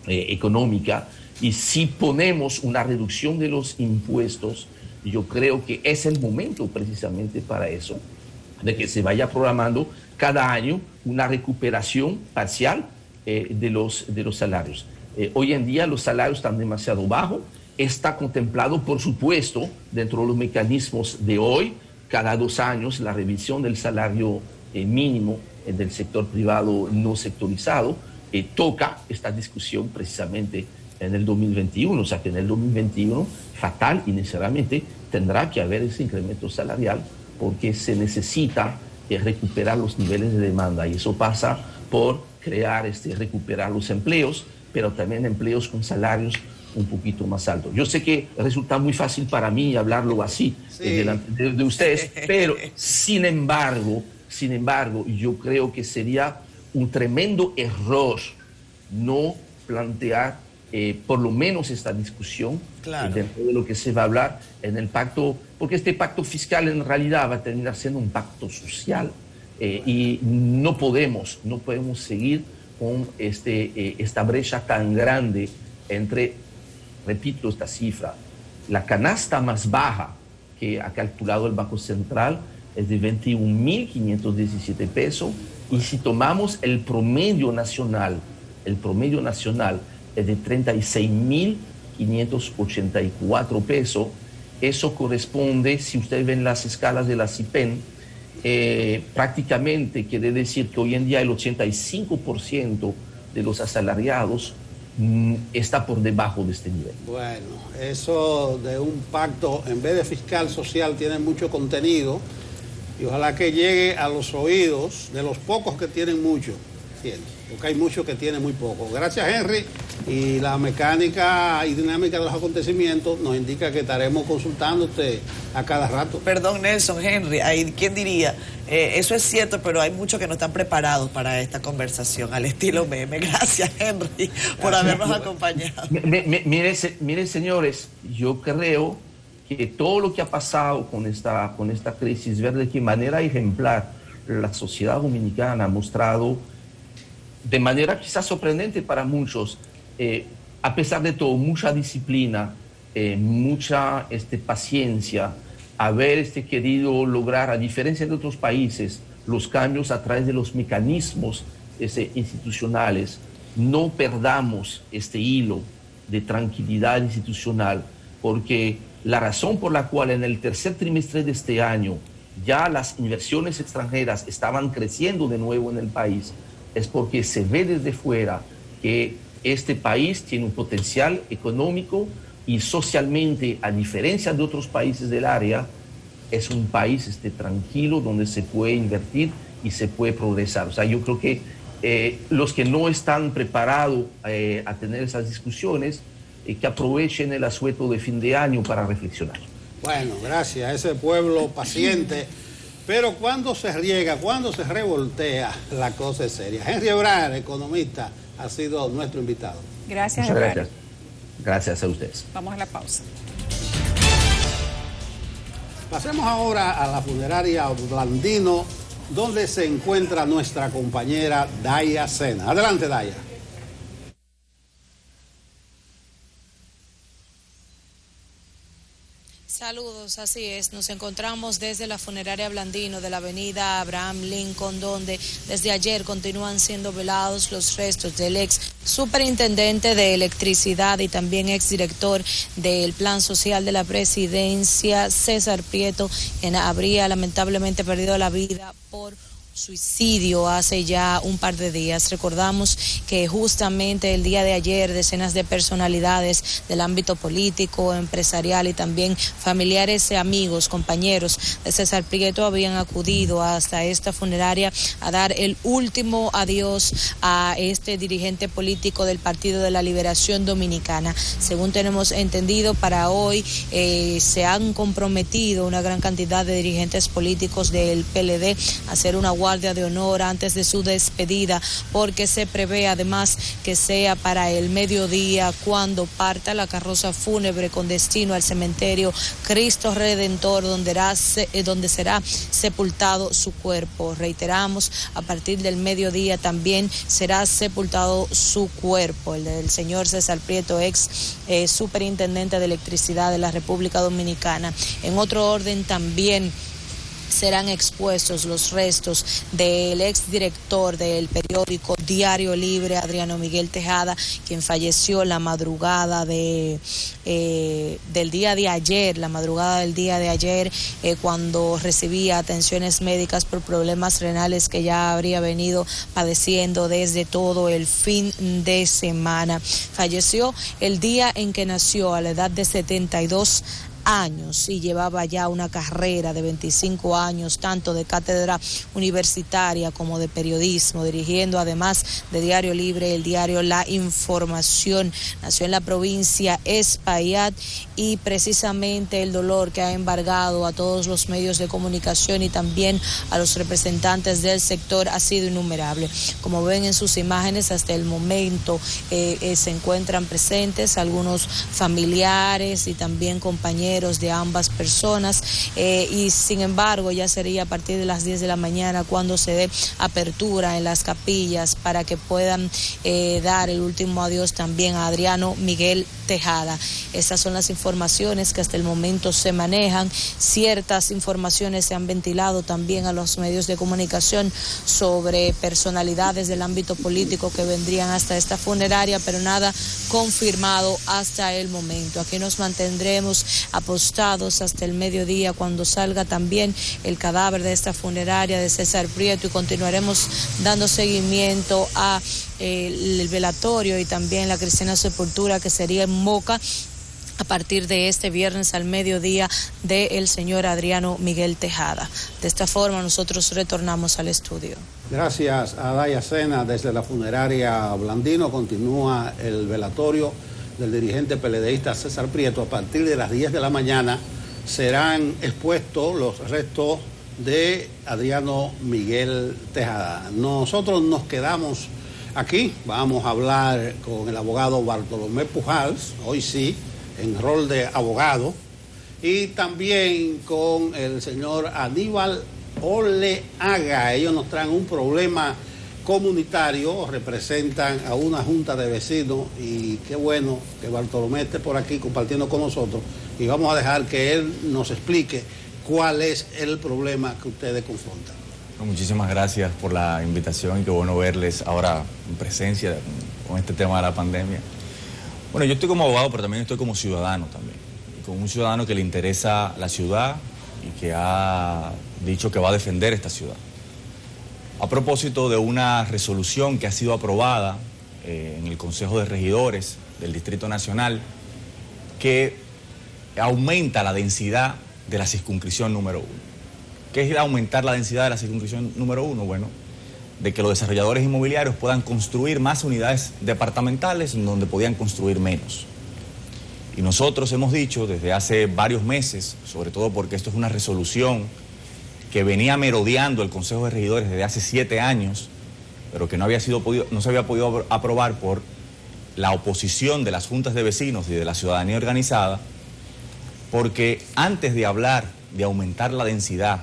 económica, y si ponemos una reducción de los impuestos, yo creo que es el momento precisamente para eso, de que se vaya programando cada año una recuperación parcial de los salarios. Hoy en día los salarios están demasiado bajos. Está contemplado, por supuesto, dentro de los mecanismos de hoy, cada 2 años, la revisión del salario mínimo del sector privado no sectorizado. Toca esta discusión precisamente en el 2021, o sea que en el 2021, fatal y necesariamente tendrá que haber ese incremento salarial, porque se necesita recuperar los niveles de demanda, y eso pasa por crear, recuperar los empleos, pero también empleos con salarios un poquito más altos. Yo sé que resulta muy fácil para mí hablarlo así delante de ustedes, pero sin embargo, yo creo que sería un tremendo error no plantear por lo menos esta discusión dentro de lo que se va a hablar en el pacto, porque este pacto fiscal en realidad va a terminar siendo un pacto social, y no podemos seguir con esta brecha tan grande entre, repito esta cifra, la canasta más baja que ha calculado el Banco Central es de 21.517 pesos, y si tomamos el promedio nacional es de 36.584 pesos. Eso corresponde, si ustedes ven las escalas de la CIPEN, prácticamente quiere decir que hoy en día el 85% de los asalariados está por debajo de este nivel. Bueno, eso de un pacto, en vez de fiscal social, tiene mucho contenido, y ojalá que llegue a los oídos de los pocos que tienen mucho, porque hay muchos que tienen muy poco. Gracias, Henry. Y la mecánica y dinámica de los acontecimientos nos indica que estaremos consultándote a cada rato. Perdón, Nelson, Henry, ¿quién diría? Eso es cierto, pero hay muchos que no están preparados para esta conversación, al estilo meme. Gracias, Henry, por habernos acompañado. Miren, señores, yo creo que todo lo que ha pasado con esta crisis, ver de qué manera ejemplar la sociedad dominicana ha mostrado, de manera quizás sorprendente para muchos, a pesar de todo, mucha disciplina, mucha paciencia, haber querido lograr, a diferencia de otros países, los cambios a través de los mecanismos institucionales. No perdamos este hilo de tranquilidad institucional, porque la razón por la cual en el tercer trimestre de este año ya las inversiones extranjeras estaban creciendo de nuevo en el país es porque se ve desde fuera que Este país tiene un potencial económico y socialmente, a diferencia de otros países del área, es un país tranquilo donde se puede invertir y se puede progresar. O sea, yo creo que los que no están preparados a tener esas discusiones, que aprovechen el asueto de fin de año para reflexionar. Bueno, gracias a ese pueblo paciente. Pero cuando se riega, cuando se revoltea, la cosa es seria. Henry Ebrar, economista, ha sido nuestro invitado. Gracias, Muchas Ebrar. gracias. Gracias a ustedes. Vamos a la pausa. Pasemos ahora a la funeraria Blandino, donde se encuentra nuestra compañera Daya Sena. Adelante, Daya. Saludos, así es. Nos encontramos desde la funeraria Blandino de la avenida Abraham Lincoln, donde desde ayer continúan siendo velados los restos del ex superintendente de electricidad y también exdirector del Plan Social de la Presidencia, César Prieto, quien habría lamentablemente perdido la vida por suicidio hace ya un par de días. Recordamos que justamente el día de ayer decenas de personalidades del ámbito político, empresarial y también familiares y amigos, compañeros de César Prieto habían acudido hasta esta funeraria a dar el último adiós a este dirigente político del Partido de la Liberación Dominicana. Según tenemos entendido, para hoy se han comprometido una gran cantidad de dirigentes políticos del PLD a hacer una guardia de honor antes de su despedida, porque se prevé además que sea para el mediodía cuando parta la carroza fúnebre con destino al cementerio Cristo Redentor, donde será sepultado su cuerpo. Reiteramos, a partir del mediodía también será sepultado su cuerpo, el del señor César Prieto, ex superintendente de electricidad de la República Dominicana. En otro orden también serán expuestos los restos del exdirector del periódico Diario Libre, Adriano Miguel Tejada, quien falleció la madrugada del día de ayer, cuando recibía atenciones médicas por problemas renales que ya habría venido padeciendo desde todo el fin de semana. Falleció el día en que nació, a la edad de 72 años, y llevaba ya una carrera de 25 años, tanto de cátedra universitaria como de periodismo, dirigiendo además de Diario Libre el diario La Información. Nació en la provincia Espaillat y precisamente el dolor que ha embargado a todos los medios de comunicación y también a los representantes del sector ha sido innumerable. Como ven en sus imágenes, hasta el momento se encuentran presentes algunos familiares y también compañeros de ambas personas, y sin embargo ya sería a partir de las 10 de la mañana cuando se dé apertura en las capillas para que puedan dar el último adiós también a Adriano Miguel Tejada. Estas son las informaciones que hasta el momento se manejan. Ciertas informaciones se han ventilado también a los medios de comunicación sobre personalidades del ámbito político que vendrían hasta esta funeraria, pero nada confirmado hasta el momento. Aquí nos mantendremos apostados hasta el mediodía cuando salga también el cadáver de esta funeraria de César Prieto, y continuaremos dando seguimiento a el velatorio y también la cristiana sepultura que sería en Moca a partir de este viernes al mediodía del señor Adriano Miguel Tejada. De esta forma nosotros retornamos al estudio. Gracias a Daya Sena. Desde la funeraria Blandino continúa el velatorio del dirigente peledeísta César Prieto. A partir de las 10 de la mañana serán expuestos los restos de Adriano Miguel Tejada. Nosotros nos quedamos aquí, vamos a hablar con el abogado Bartolomé Pujals, hoy sí, en rol de abogado, y también con el señor Aníbal Oleaga. Ellos nos traen un problema comunitario, representan a una junta de vecinos, y qué bueno que Bartolomé esté por aquí compartiendo con nosotros, y vamos a dejar que él nos explique cuál es el problema que ustedes confrontan. Muchísimas gracias por la invitación y qué bueno verles ahora en presencia con este tema de la pandemia. Bueno, yo estoy como abogado, pero también estoy como ciudadano también, como un ciudadano que le interesa la ciudad y que ha dicho que va a defender esta ciudad. A propósito de una resolución que ha sido aprobada en el Consejo de Regidores del Distrito Nacional que aumenta la densidad de la circunscripción número 1. ¿Qué es aumentar la densidad de la circunscripción número 1? Bueno, de que los desarrolladores inmobiliarios puedan construir más unidades departamentales donde podían construir menos. Y nosotros hemos dicho desde hace varios meses, sobre todo porque esto es una resolución que venía merodeando el Consejo de Regidores desde hace 7 años, pero que no se había podido aprobar por la oposición de las juntas de vecinos y de la ciudadanía organizada, porque antes de hablar de aumentar la densidad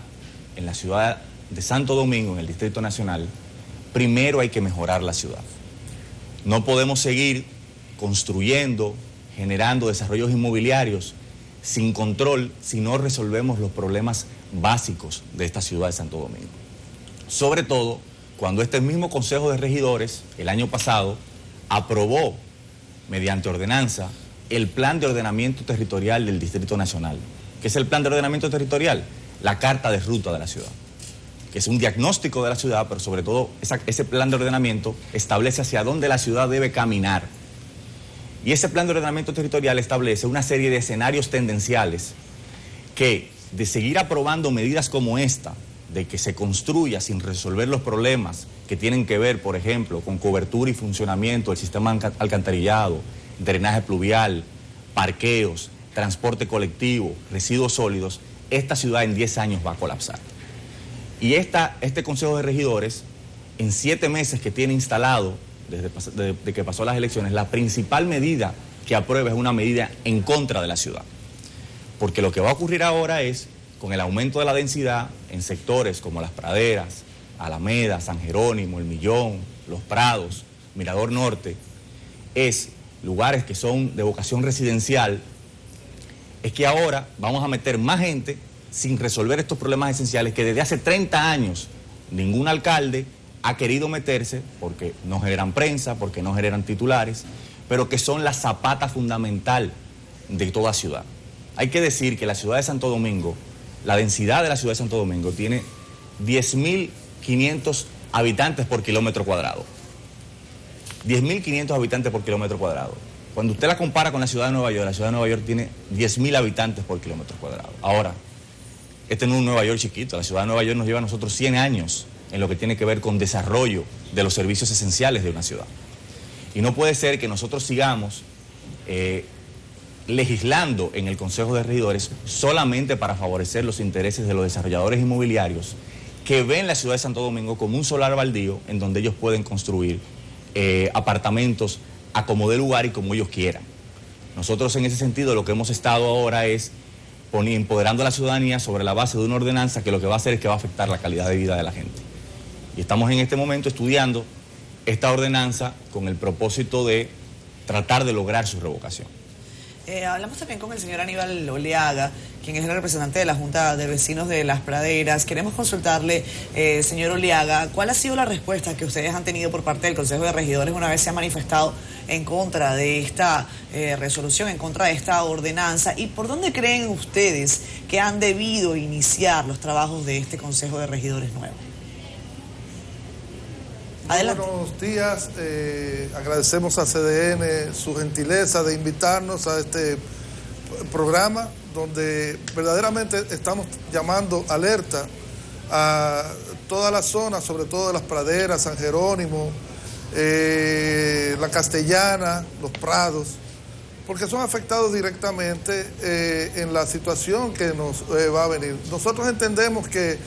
en la ciudad de Santo Domingo, en el Distrito Nacional, primero hay que mejorar la ciudad. No podemos seguir construyendo, generando desarrollos inmobiliarios sin control si no resolvemos los problemas básicos de esta ciudad de Santo Domingo. Sobre todo cuando este mismo Consejo de Regidores, el año pasado, aprobó mediante ordenanza el Plan de Ordenamiento Territorial del Distrito Nacional. ¿Qué es el Plan de Ordenamiento Territorial? La Carta de Ruta de la ciudad, que es un diagnóstico de la ciudad, pero sobre todo ese plan de ordenamiento establece hacia dónde la ciudad debe caminar. Y ese plan de ordenamiento territorial establece una serie de escenarios tendenciales que, de seguir aprobando medidas como esta, de que se construya sin resolver los problemas que tienen que ver, por ejemplo, con cobertura y funcionamiento del sistema alcantarillado, drenaje pluvial, parqueos, transporte colectivo, residuos sólidos, esta ciudad en 10 años va a colapsar. Y este Consejo de Regidores, en 7 meses que tiene instalado, desde que pasó las elecciones, la principal medida que aprueba es una medida en contra de la ciudad. Porque lo que va a ocurrir ahora es, con el aumento de la densidad en sectores como Las Praderas, Alameda, San Jerónimo, El Millón, Los Prados, Mirador Norte, es lugares que son de vocación residencial, es que ahora vamos a meter más gente sin resolver estos problemas esenciales que desde hace 30 años ningún alcalde ha querido meterse porque no generan prensa, porque no generan titulares, pero que son la zapata fundamental de toda ciudad. Hay que decir que la ciudad de Santo Domingo, la densidad de la ciudad de Santo Domingo tiene 10.500 habitantes por kilómetro cuadrado. 10.500 habitantes por kilómetro cuadrado. Cuando usted la compara con la ciudad de Nueva York tiene 10.000 habitantes por kilómetro cuadrado. Ahora, este no es un Nueva York chiquito, la ciudad de Nueva York nos lleva a nosotros 100 años en lo que tiene que ver con desarrollo de los servicios esenciales de una ciudad. Y no puede ser que nosotros sigamos legislando en el Consejo de Regidores solamente para favorecer los intereses de los desarrolladores inmobiliarios que ven la ciudad de Santo Domingo como un solar baldío en donde ellos pueden construir apartamentos a como dé lugar y como ellos quieran. Nosotros en ese sentido lo que hemos estado ahora es empoderando a la ciudadanía sobre la base de una ordenanza que lo que va a hacer es que va a afectar la calidad de vida de la gente. Y estamos en este momento estudiando esta ordenanza con el propósito de tratar de lograr su revocación. Hablamos también con el señor Aníbal Oleaga, quien es el representante de la Junta de Vecinos de Las Praderas. Queremos consultarle, señor Oleaga, ¿cuál ha sido la respuesta que ustedes han tenido por parte del Consejo de Regidores una vez se ha manifestado en contra de esta resolución, en contra de esta ordenanza? ¿Y por dónde creen ustedes que han debido iniciar los trabajos de este Consejo de Regidores nuevo? Adelante. Buenos días, agradecemos a CDN su gentileza de invitarnos a este programa donde verdaderamente estamos llamando alerta a toda la zona, sobre todo de Las Praderas, San Jerónimo, La Castellana, Los Prados, porque son afectados directamente en la situación que nos va a venir. Nosotros entendemos que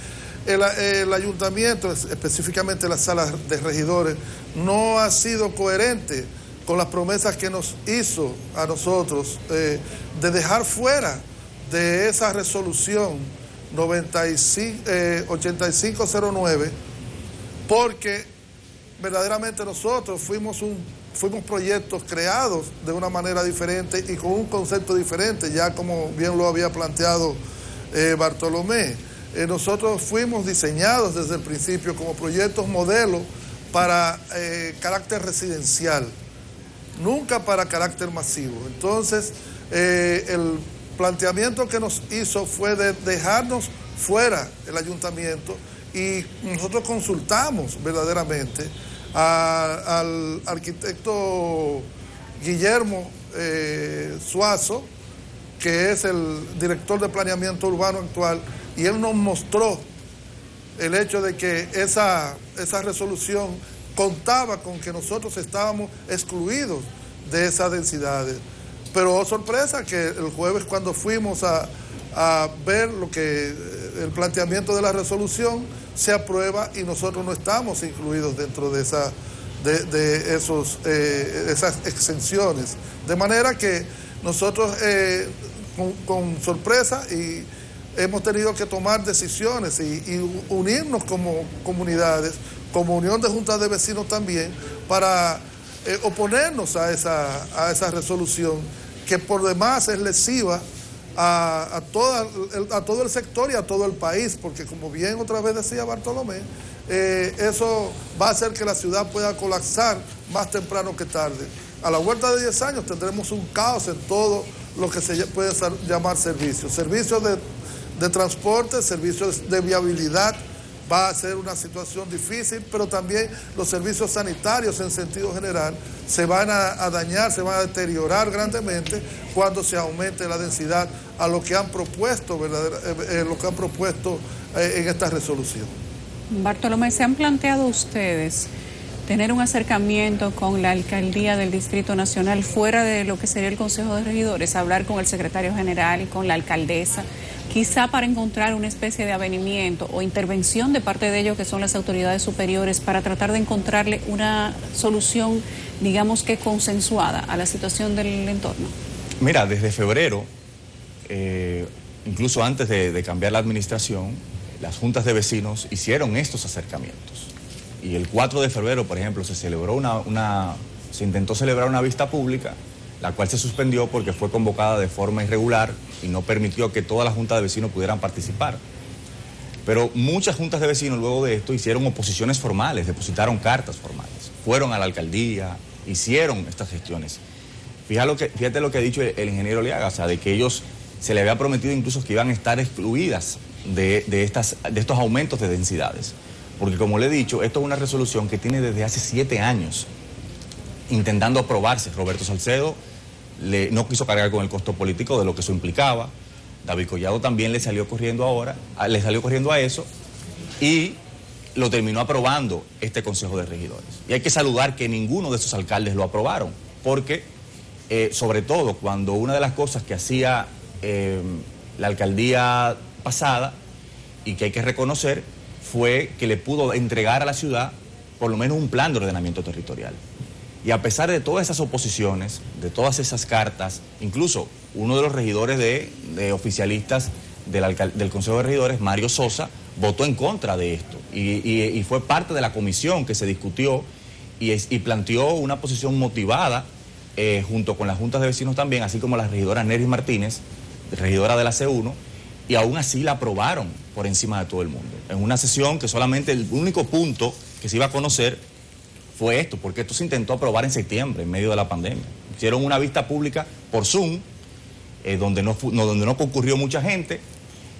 el ayuntamiento, específicamente la sala de regidores, no ha sido coherente con las promesas que nos hizo a nosotros de dejar fuera de esa resolución 8509, porque verdaderamente nosotros fuimos proyectos creados de una manera diferente y con un concepto diferente, ya como bien lo había planteado Bartolomé. Nosotros fuimos diseñados desde el principio como proyectos modelo para carácter residencial, nunca para carácter masivo. Entonces, el planteamiento que nos hizo fue de dejarnos fuera el ayuntamiento y nosotros consultamos verdaderamente al arquitecto Guillermo Suazo, que es el director de planeamiento urbano actual, y él nos mostró el hecho de que esa resolución contaba con que nosotros estábamos excluidos de esas densidades. Pero oh, sorpresa que el jueves, cuando fuimos a ver lo que el planteamiento de la resolución, se aprueba y nosotros no estamos incluidos dentro de esas exenciones. De manera que nosotros con sorpresa y hemos tenido que tomar decisiones y unirnos como comunidades, como unión de juntas de vecinos también, para oponernos a esa resolución que por demás es lesiva a todo el sector y a todo el país, porque como bien otra vez decía Bartolomé, eso va a hacer que la ciudad pueda colapsar más temprano que tarde. A la vuelta de 10 años tendremos un caos en todo lo que se puede llamar servicios de transporte, servicios de viabilidad. Va a ser una situación difícil, pero también los servicios sanitarios en sentido general se van a dañar, se van a deteriorar grandemente cuando se aumente la densidad a lo que han propuesto, en esta resolución. Bartolomé, ¿se han planteado ustedes tener un acercamiento con la alcaldía del Distrito Nacional fuera de lo que sería el Consejo de Regidores, hablar con el secretario general, con la alcaldesa, quizá para encontrar una especie de avenimiento o intervención de parte de ellos, que son las autoridades superiores, para tratar de encontrarle una solución, digamos que consensuada a la situación del entorno? Mira, desde febrero, incluso antes de cambiar la administración, las juntas de vecinos hicieron estos acercamientos. Y el 4 de febrero, por ejemplo, se intentó celebrar una vista pública, la cual se suspendió porque fue convocada de forma irregular y no permitió que todas las juntas de vecinos pudieran participar. Pero muchas juntas de vecinos luego de esto hicieron oposiciones formales, depositaron cartas formales, fueron a la alcaldía, hicieron estas gestiones. Fíjate lo que ha dicho el ingeniero Liaga, o sea, de que ellos se le había prometido incluso que iban a estar excluidas de estos aumentos de densidades. Porque como le he dicho, esto es una resolución que tiene desde hace 7 años intentando aprobarse. Roberto Salcedo no quiso cargar con el costo político de lo que eso implicaba. David Collado también le salió corriendo a eso y lo terminó aprobando este Consejo de Regidores. Y hay que saludar que ninguno de esos alcaldes lo aprobaron, porque sobre todo cuando una de las cosas que hacía la alcaldía pasada y que hay que reconocer fue que le pudo entregar a la ciudad por lo menos un plan de ordenamiento territorial. Y a pesar de todas esas oposiciones, de todas esas cartas, incluso uno de los regidores de oficialistas del Consejo de Regidores, Mario Sosa, votó en contra de esto y fue parte de la comisión que se discutió y planteó una posición motivada junto con las juntas de vecinos también, así como la regidora Nery Martínez, regidora de la C1, y aún así la aprobaron por encima de todo el mundo. En una sesión que solamente el único punto que se iba a conocer fue esto, porque esto se intentó aprobar en septiembre, en medio de la pandemia. Hicieron una vista pública por Zoom, donde no concurrió mucha gente,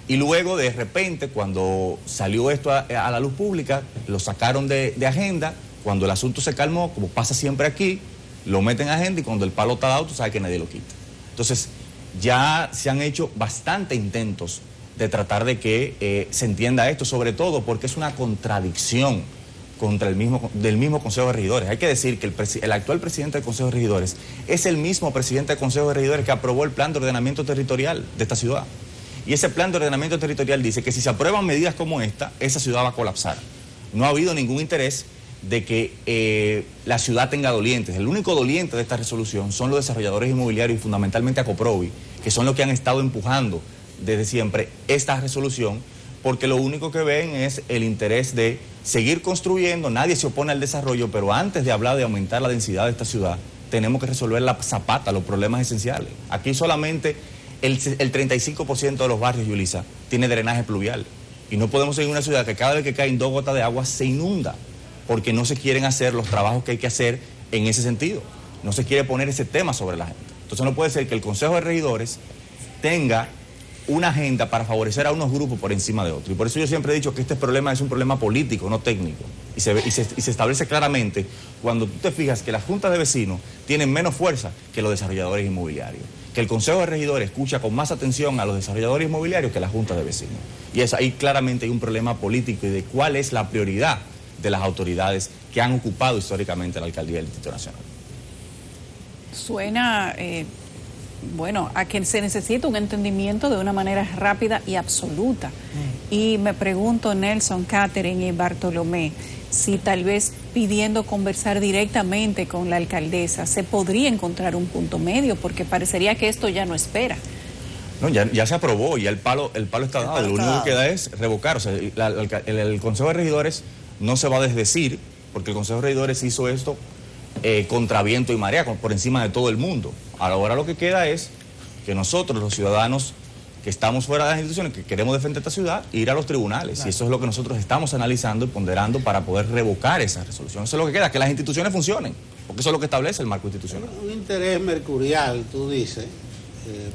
y luego de repente, cuando salió esto a la luz pública, lo sacaron de agenda. Cuando el asunto se calmó, como pasa siempre aquí, lo meten a agenda y cuando el palo está dado, tú sabes que nadie lo quita. Entonces, ya se han hecho bastantes intentos de tratar de que se entienda esto, sobre todo porque es una contradicción del mismo Consejo de Regidores. Hay que decir que el actual presidente del Consejo de Regidores es el mismo presidente del Consejo de Regidores que aprobó el plan de ordenamiento territorial de esta ciudad. Y ese plan de ordenamiento territorial dice que si se aprueban medidas como esta, esa ciudad va a colapsar. No ha habido ningún interés de que la ciudad tenga dolientes. El único doliente de esta resolución son los desarrolladores inmobiliarios y fundamentalmente Acoprovi, que son los que han estado empujando desde siempre esta resolución, porque lo único que ven es el interés de seguir construyendo. Nadie se opone al desarrollo, pero antes de hablar de aumentar la densidad de esta ciudad, tenemos que resolver la zapata, los problemas esenciales. Aquí solamente el 35% de los barrios, Yulisa, tiene drenaje pluvial. Y no podemos seguir una ciudad que cada vez que caen 2 gotas de agua se inunda, porque no se quieren hacer los trabajos que hay que hacer en ese sentido. No se quiere poner ese tema sobre la gente. Entonces no puede ser que el Consejo de Regidores tenga una agenda para favorecer a unos grupos por encima de otros. Y por eso yo siempre he dicho que este problema es un problema político, no técnico. Y se establece claramente cuando tú te fijas que las juntas de vecinos tienen menos fuerza que los desarrolladores inmobiliarios, que el Consejo de Regidores escucha con más atención a los desarrolladores inmobiliarios que las juntas de vecinos. Y ahí claramente hay un problema político y de cuál es la prioridad de las autoridades que han ocupado históricamente la alcaldía del Distrito Nacional. Suena, a que se necesita un entendimiento de una manera rápida y absoluta. Y me pregunto, Nelson, Catherine y Bartolomé, si tal vez pidiendo conversar directamente con la alcaldesa se podría encontrar un punto medio, porque parecería que esto ya no espera. No, ya se aprobó, ya el palo está dado, lo único que queda es revocar. O sea, el Consejo de Regidores no se va a desdecir, porque el Consejo de Regidores hizo esto contra viento y marea, por encima de todo el mundo. Ahora lo que queda es que nosotros, los ciudadanos que estamos fuera de las instituciones, que queremos defender esta ciudad, ir a los tribunales. Claro. Y eso es lo que nosotros estamos analizando y ponderando para poder revocar esa resolución. Eso es lo que queda, que las instituciones funcionen, porque eso es lo que establece el marco institucional. Un interés mercurial, tú dices,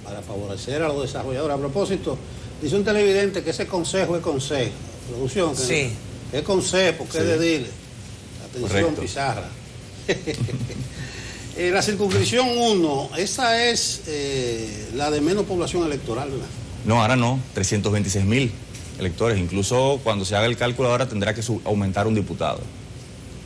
para favorecer a los desarrolladores. A propósito, dice un televidente que ese consejo es consejo. Producción, que sí. Es consejo, porque sí. Es de dile. Atención, correcto. Pizarra. La circunscripción 1, esa es la de menos población electoral, ¿verdad? No, ahora no, 326.000 electores. Incluso cuando se haga el cálculo ahora tendrá que aumentar un diputado.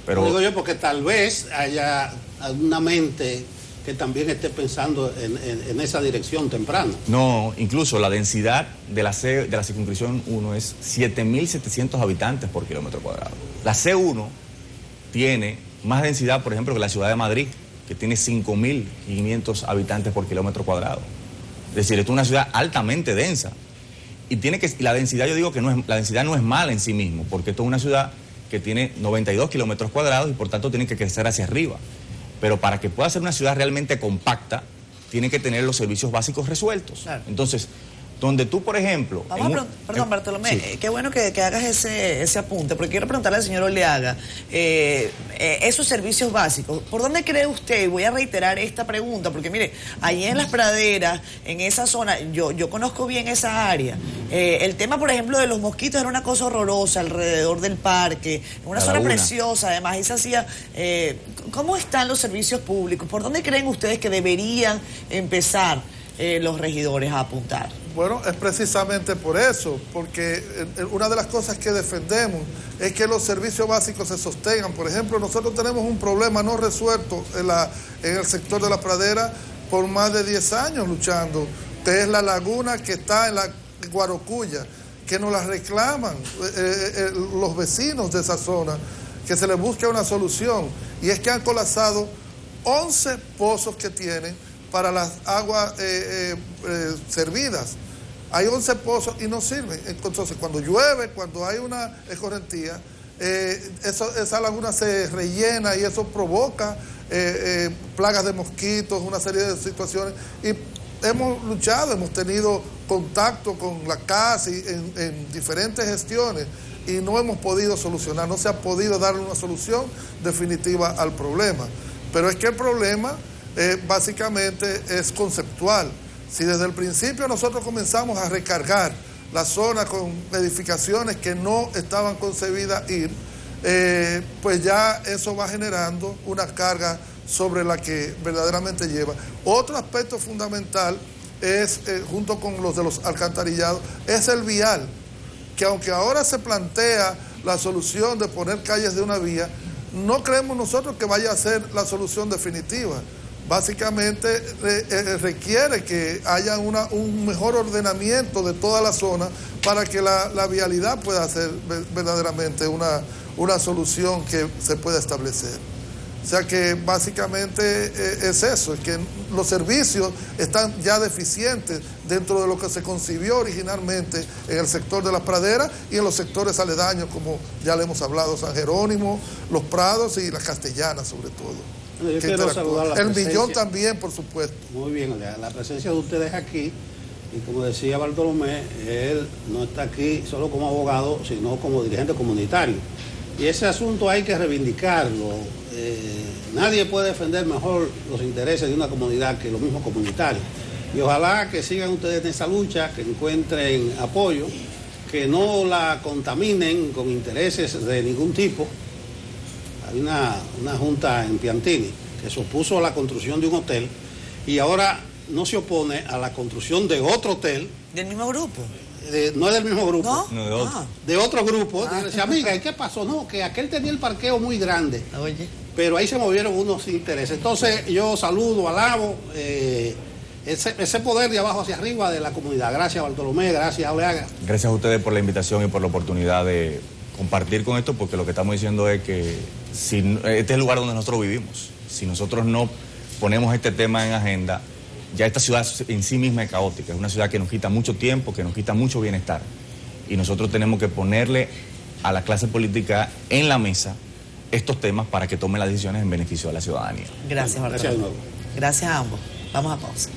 Pero digo yo porque tal vez haya alguna mente que también esté pensando en esa dirección temprano. No, incluso la densidad de la circunscripción 1 es 7.700 habitantes por kilómetro cuadrado. La C1 tiene más densidad, por ejemplo, que la ciudad de Madrid, que tiene 5.500 habitantes por kilómetro cuadrado. Es decir, es una ciudad altamente densa. Y la densidad, yo digo que la densidad no es mala en sí mismo, porque esto es una ciudad que tiene 92 kilómetros cuadrados y por tanto tiene que crecer hacia arriba. Pero para que pueda ser una ciudad realmente compacta, tiene que tener los servicios básicos resueltos. Claro. Entonces, donde tú, por ejemplo... Perdón, Bartolomé, sí. Qué bueno que hagas ese apunte, porque quiero preguntarle al señor Oleaga, esos servicios básicos, ¿por dónde cree usted? Y voy a reiterar esta pregunta, porque mire, allí en las praderas, en esa zona, yo conozco bien esa área. El tema, por ejemplo, de los mosquitos era una cosa horrorosa alrededor del parque, una zona preciosa, además, y se hacía... ¿Cómo están los servicios públicos? ¿Por dónde creen ustedes que deberían empezar los regidores a apuntar? Bueno, es precisamente por eso, porque una de las cosas que defendemos es que los servicios básicos se sostengan. Por ejemplo, nosotros tenemos un problema no resuelto en el sector de la pradera por más de 10 años luchando, que es la laguna que está en la Guarocuya, que nos la reclaman los vecinos de esa zona, que se les busque una solución. Y es que han colapsado 11 pozos que tienen para las aguas servidas. Hay 11 pozos y no sirven. Entonces, cuando llueve, cuando hay una escorrentía, esa laguna se rellena y eso provoca plagas de mosquitos, una serie de situaciones. Y hemos luchado, hemos tenido contacto con la CAS en diferentes gestiones y no hemos podido solucionar, no se ha podido darle una solución definitiva al problema. Pero es que el problema... básicamente es conceptual. Si desde el principio nosotros comenzamos a recargar la zona con edificaciones que no estaban concebidas ir, pues ya eso va generando una carga sobre la que verdaderamente lleva. Otro aspecto fundamental es, junto con los de los alcantarillados, es el vial, que aunque ahora se plantea la solución de poner calles de una vía, no creemos nosotros que vaya a ser la solución definitiva. Básicamente requiere que haya un mejor ordenamiento de toda la zona para que la vialidad pueda ser verdaderamente una solución que se pueda establecer. O sea que básicamente es eso, es que los servicios están ya deficientes dentro de lo que se concibió originalmente en el sector de las praderas y en los sectores aledaños, como ya le hemos hablado, San Jerónimo, Los Prados y las Castellanas sobre todo. Yo quiero saludar la presencia. El Millón también, por supuesto. Muy bien, la presencia de ustedes aquí, y como decía Bartolomé, él no está aquí solo como abogado, sino como dirigente comunitario. Y ese asunto hay que reivindicarlo. Nadie puede defender mejor los intereses de una comunidad que los mismos comunitarios. Y ojalá que sigan ustedes en esa lucha, que encuentren apoyo, que no la contaminen con intereses de ningún tipo, hay una junta en Piantini que se opuso a la construcción de un hotel y ahora no se opone a la construcción de otro hotel. ¿Del mismo grupo? No es del mismo grupo. No, de otro. De otro grupo. Dice, amiga, ¿y qué pasó? No, que aquel tenía el parqueo muy grande. Oye. Pero ahí se movieron unos intereses. Entonces yo saludo, alabo ese poder de abajo hacia arriba de la comunidad. Gracias, Bartolomé, gracias, Oleaga. Gracias a ustedes por la invitación y por la oportunidad de compartir con esto, porque lo que estamos diciendo es que este es el lugar donde nosotros vivimos. Si nosotros no ponemos este tema en agenda, ya esta ciudad en sí misma es caótica, es una ciudad que nos quita mucho tiempo, que nos quita mucho bienestar. Y nosotros tenemos que ponerle a la clase política en la mesa estos temas para que tomen las decisiones en beneficio de la ciudadanía. Gracias, Bartolomé. Gracias de nuevo. Gracias a ambos. Vamos a pausa.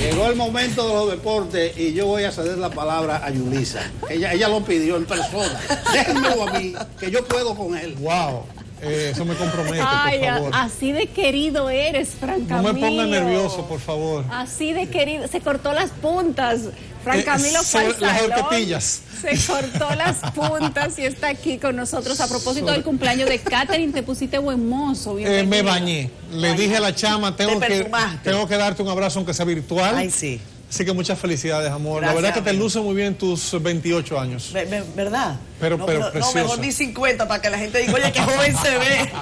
Llegó el momento de los deportes y yo voy a ceder la palabra a Yulisa. Ella lo pidió en persona. Déjenmelo a mí, que yo puedo con él. Wow. Eso me compromete, Ay, por favor. así de querido eres, Fran Camilo. No me ponga nervioso, por favor. Así de querido. Se cortó las puntas. Fran Camilo fue al las salón, horquetillas. se cortó las puntas y está aquí con nosotros. A propósito del cumpleaños de Catherine, te pusiste buen mozo. Me bañé. Le dije a la chama, tengo que darte un abrazo aunque sea virtual. Ay, sí. Así que muchas felicidades, amor. Gracias, la verdad que te amigo. luce muy bien tus 28 años. ¿Verdad? Pero no, preciosa. mejor di 50 para que la gente diga, oye, qué joven se ve.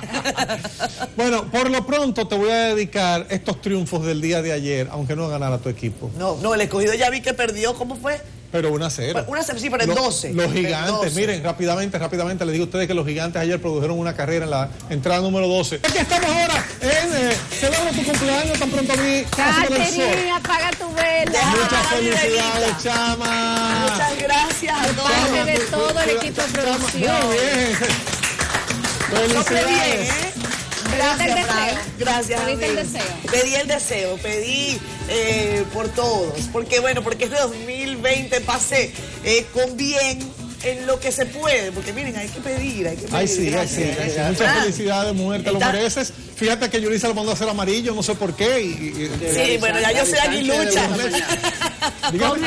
Bueno, por lo pronto te voy a dedicar estos triunfos del día de ayer, aunque no ganara tu equipo. No, el escogido ya vi que perdió. ¿Cómo fue? Pero 1-0. Sí, pero en 12. Los gigantes, 12. miren, rápidamente, les digo a ustedes que los gigantes ayer produjeron una carrera en la entrada número 12. Aquí estamos ahora celebrando tu cumpleaños tan pronto a mí. Catherine, apaga tu vela. Muchas felicidades, chama. Muchas gracias a todos. Parte de todo el equipo de producción. Muy bien. Felicidades. Gracias, Fran. Gracias, ¿Pediste el amigos. deseo? Pedí el deseo, pedí por todos. Porque este 2020 pase con bien en lo que se puede. Porque miren, hay que pedir, Ay, sí. Muchas felicidades, mujer, te lo mereces. Fíjate que Yulisa lo mandó a hacer amarillo, no sé por qué. Sí, bueno, ya yo soy aguilucha. Con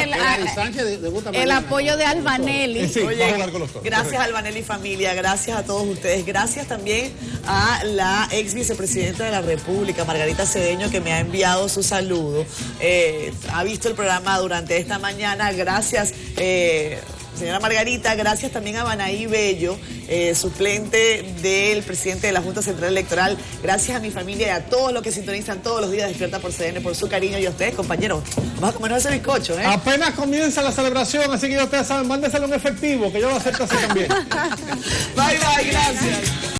el apoyo de Albanelli. Sí, Oye, vamos a jugar con los toros. gracias Albanelli familia, gracias a todos ustedes, gracias también a la ex vicepresidenta de la República, Margarita Cedeño, que me ha enviado su saludo, ha visto el programa durante esta mañana, gracias señora Margarita, gracias también a Banaí Bello, suplente del presidente de la Junta Central Electoral, gracias a mi familia y a todos los que sintonizan todos los días Despierta por CDN, por su cariño, y a ustedes, compañeros, vamos a comernos ese bizcocho, ¿eh? Apenas comienza la celebración, así que ya ustedes saben, mándenselo en efectivo, que yo lo acepto así también. Bye, gracias.